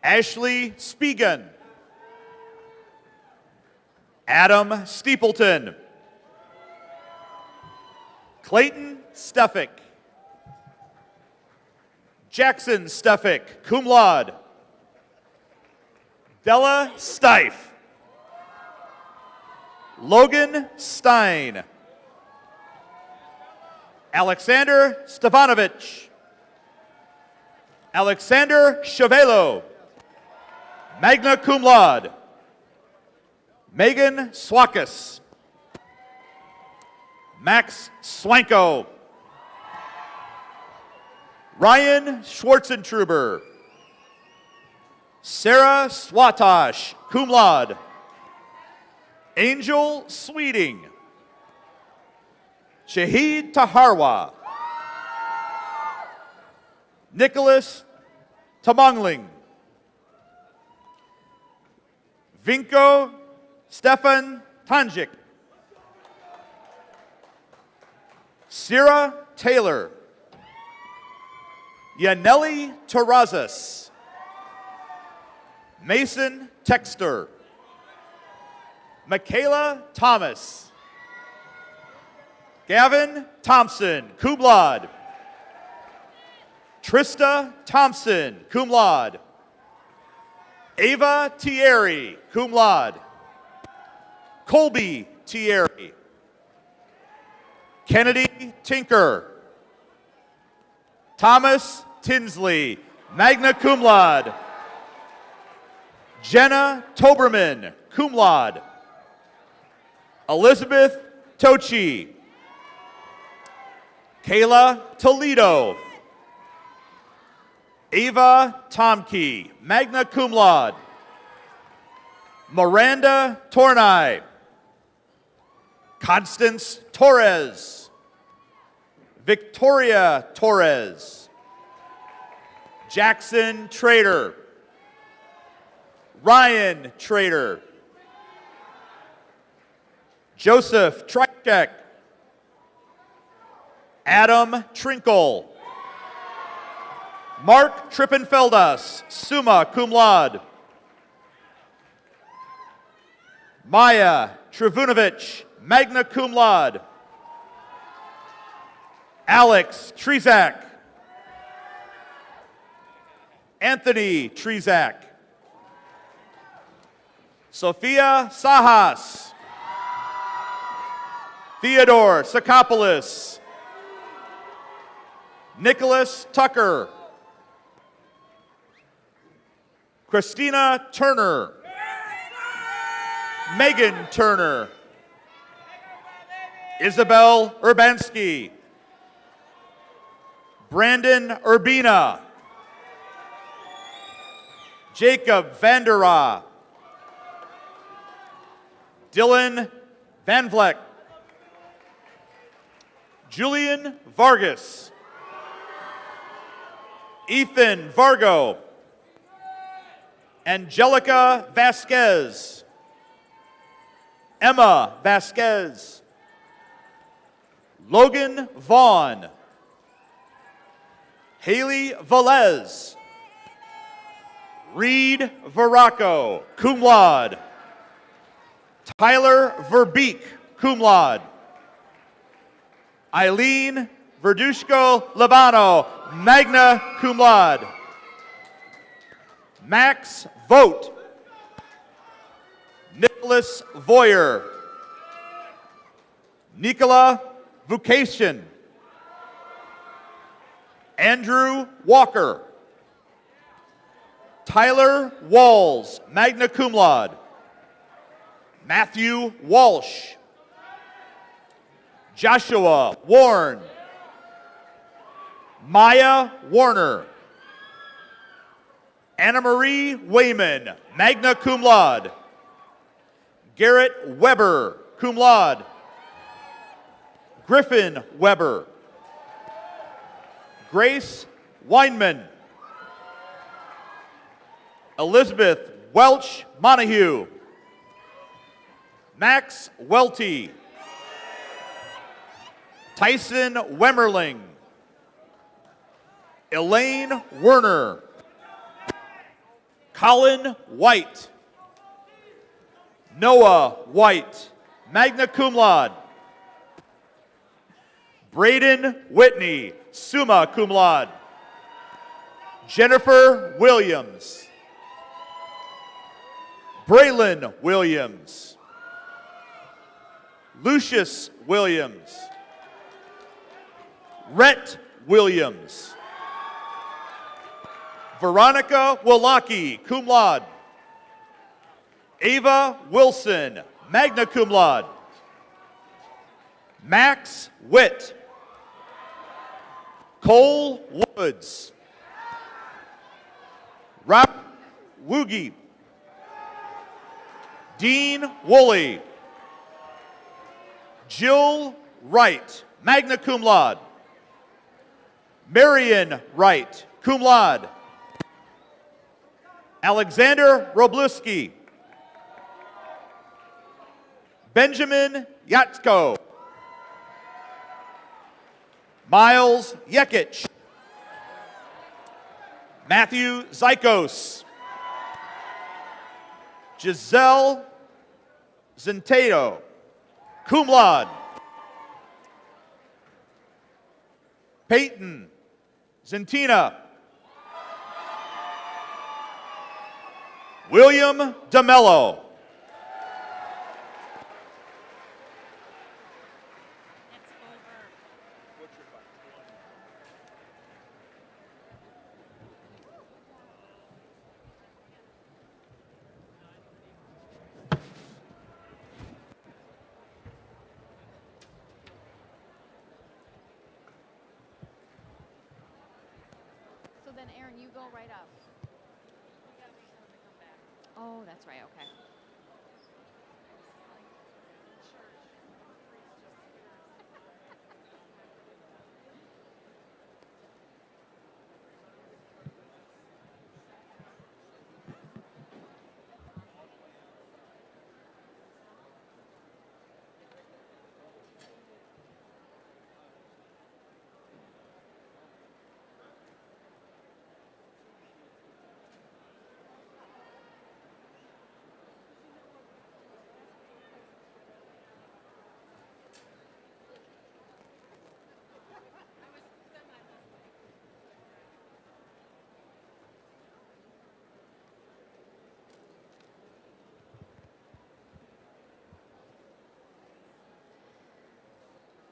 Ashley Spigen. Adam Steepleton. Clayton Steffick. Jackson Steffick, cum laude. Della Stife. Logan Stein. Alexander Stefanovic. Alexander Chavelo. Magna cum laude. Megan Swakis. Max Swanko. Ryan Schwarzentruber. Sarah Swatosh, cum laude. Angel Sweeting. Shahid Taharwa. Nicholas Tamongling. Vinko Stefan Tanjik. Sierra Taylor. Yaneli Terrazas. Mason Texter. Michaela Thomas. Gavin Thompson, cum laude. Trista Thompson, cum laude. Ava Thierry, cum laude. Colby Thierry. Kennedy Tinker. Thomas Tinsley, magna cum laude. Jenna Toberman, cum laude. Elizabeth Tochi. Kayla Toledo. Ava Tomke, magna cum laude. Miranda Tornai. Constance Torres. Victoria Torres. Jackson Trader. Ryan Trader. Joseph Trichek. Adam Trinkle. Mark Trippenfeldas, summa cum laude. Maya Trivunovic, magna cum laude. Alex Trezak. Anthony Trezak. Sophia Sajas. Theodore Sakopoulos. Nicholas Tucker. Christina Turner. Megan Turner. Isabel Urbanski. Brandon Urbina. Jacob Vandera. Dylan Van Vleck. Julian Vargas. Ethan Vargo. Angelica Vasquez. Emma Vasquez. Logan Vaughn. Haley Velez. Reed Veraco, cum laude. Tyler Verbeek, cum laude. Eileen Verdushko Labano, magna cum laude. Max Vogt. Nicholas Voyer. Nicola Vucation. Andrew Walker. Tyler Walls, magna cum laude. Matthew Walsh. Joshua Warren. Maya Warner. Anna Marie Wayman, magna cum laude. Garrett Weber, cum laude. Griffin Weber. Grace Weinman. Elizabeth Welch Montague. Max Welty. Tyson Wemmerling. Elaine Werner. Colin White. Noah White, magna cum laude. Braden Whitney, summa cum laude. Jennifer Williams. Braylon Williams. Lucius Williams. Rhett Williams. Veronica Wolaki, cum laude. Ava Wilson, magna cum laude. Max Witt. Cole Woods. Rob Woogie. Dean Woolley. Jill Wright, magna cum laude. Marion Wright, cum laude. Alexander Robluski. Benjamin Yatko. Miles Yekich. Matthew Zykos. Giselle Zentato, cum laude. Peyton Zentina. William DeMello. So then, Aaron, you go right up. Oh, that's right. Okay.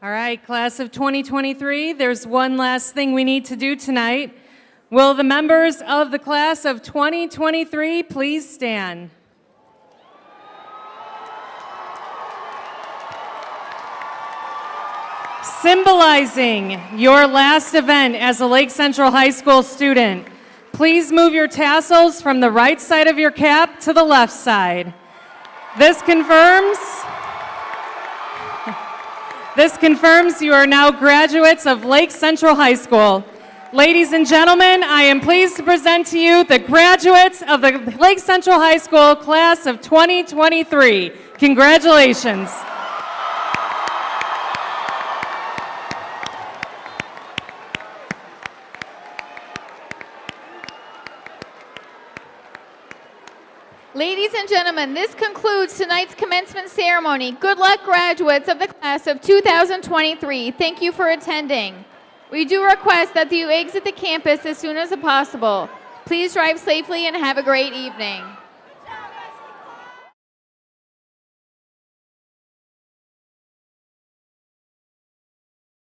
All right, class of 2023, there's one last thing we need to do tonight. Will the members of the class of 2023 please stand? Symbolizing your last event as a Lake Central High School student, please move your tassels from the right side of your cap to the left side. This confirms you are now graduates of Lake Central High School. Ladies and gentlemen, I am pleased to present to you the graduates of the Lake Central High School class of 2023. Congratulations. Ladies and gentlemen, this concludes tonight's commencement ceremony. Good luck, graduates of the class of 2023. Thank you for attending. We do request that you exit the campus as soon as possible. Please drive safely and have a great evening.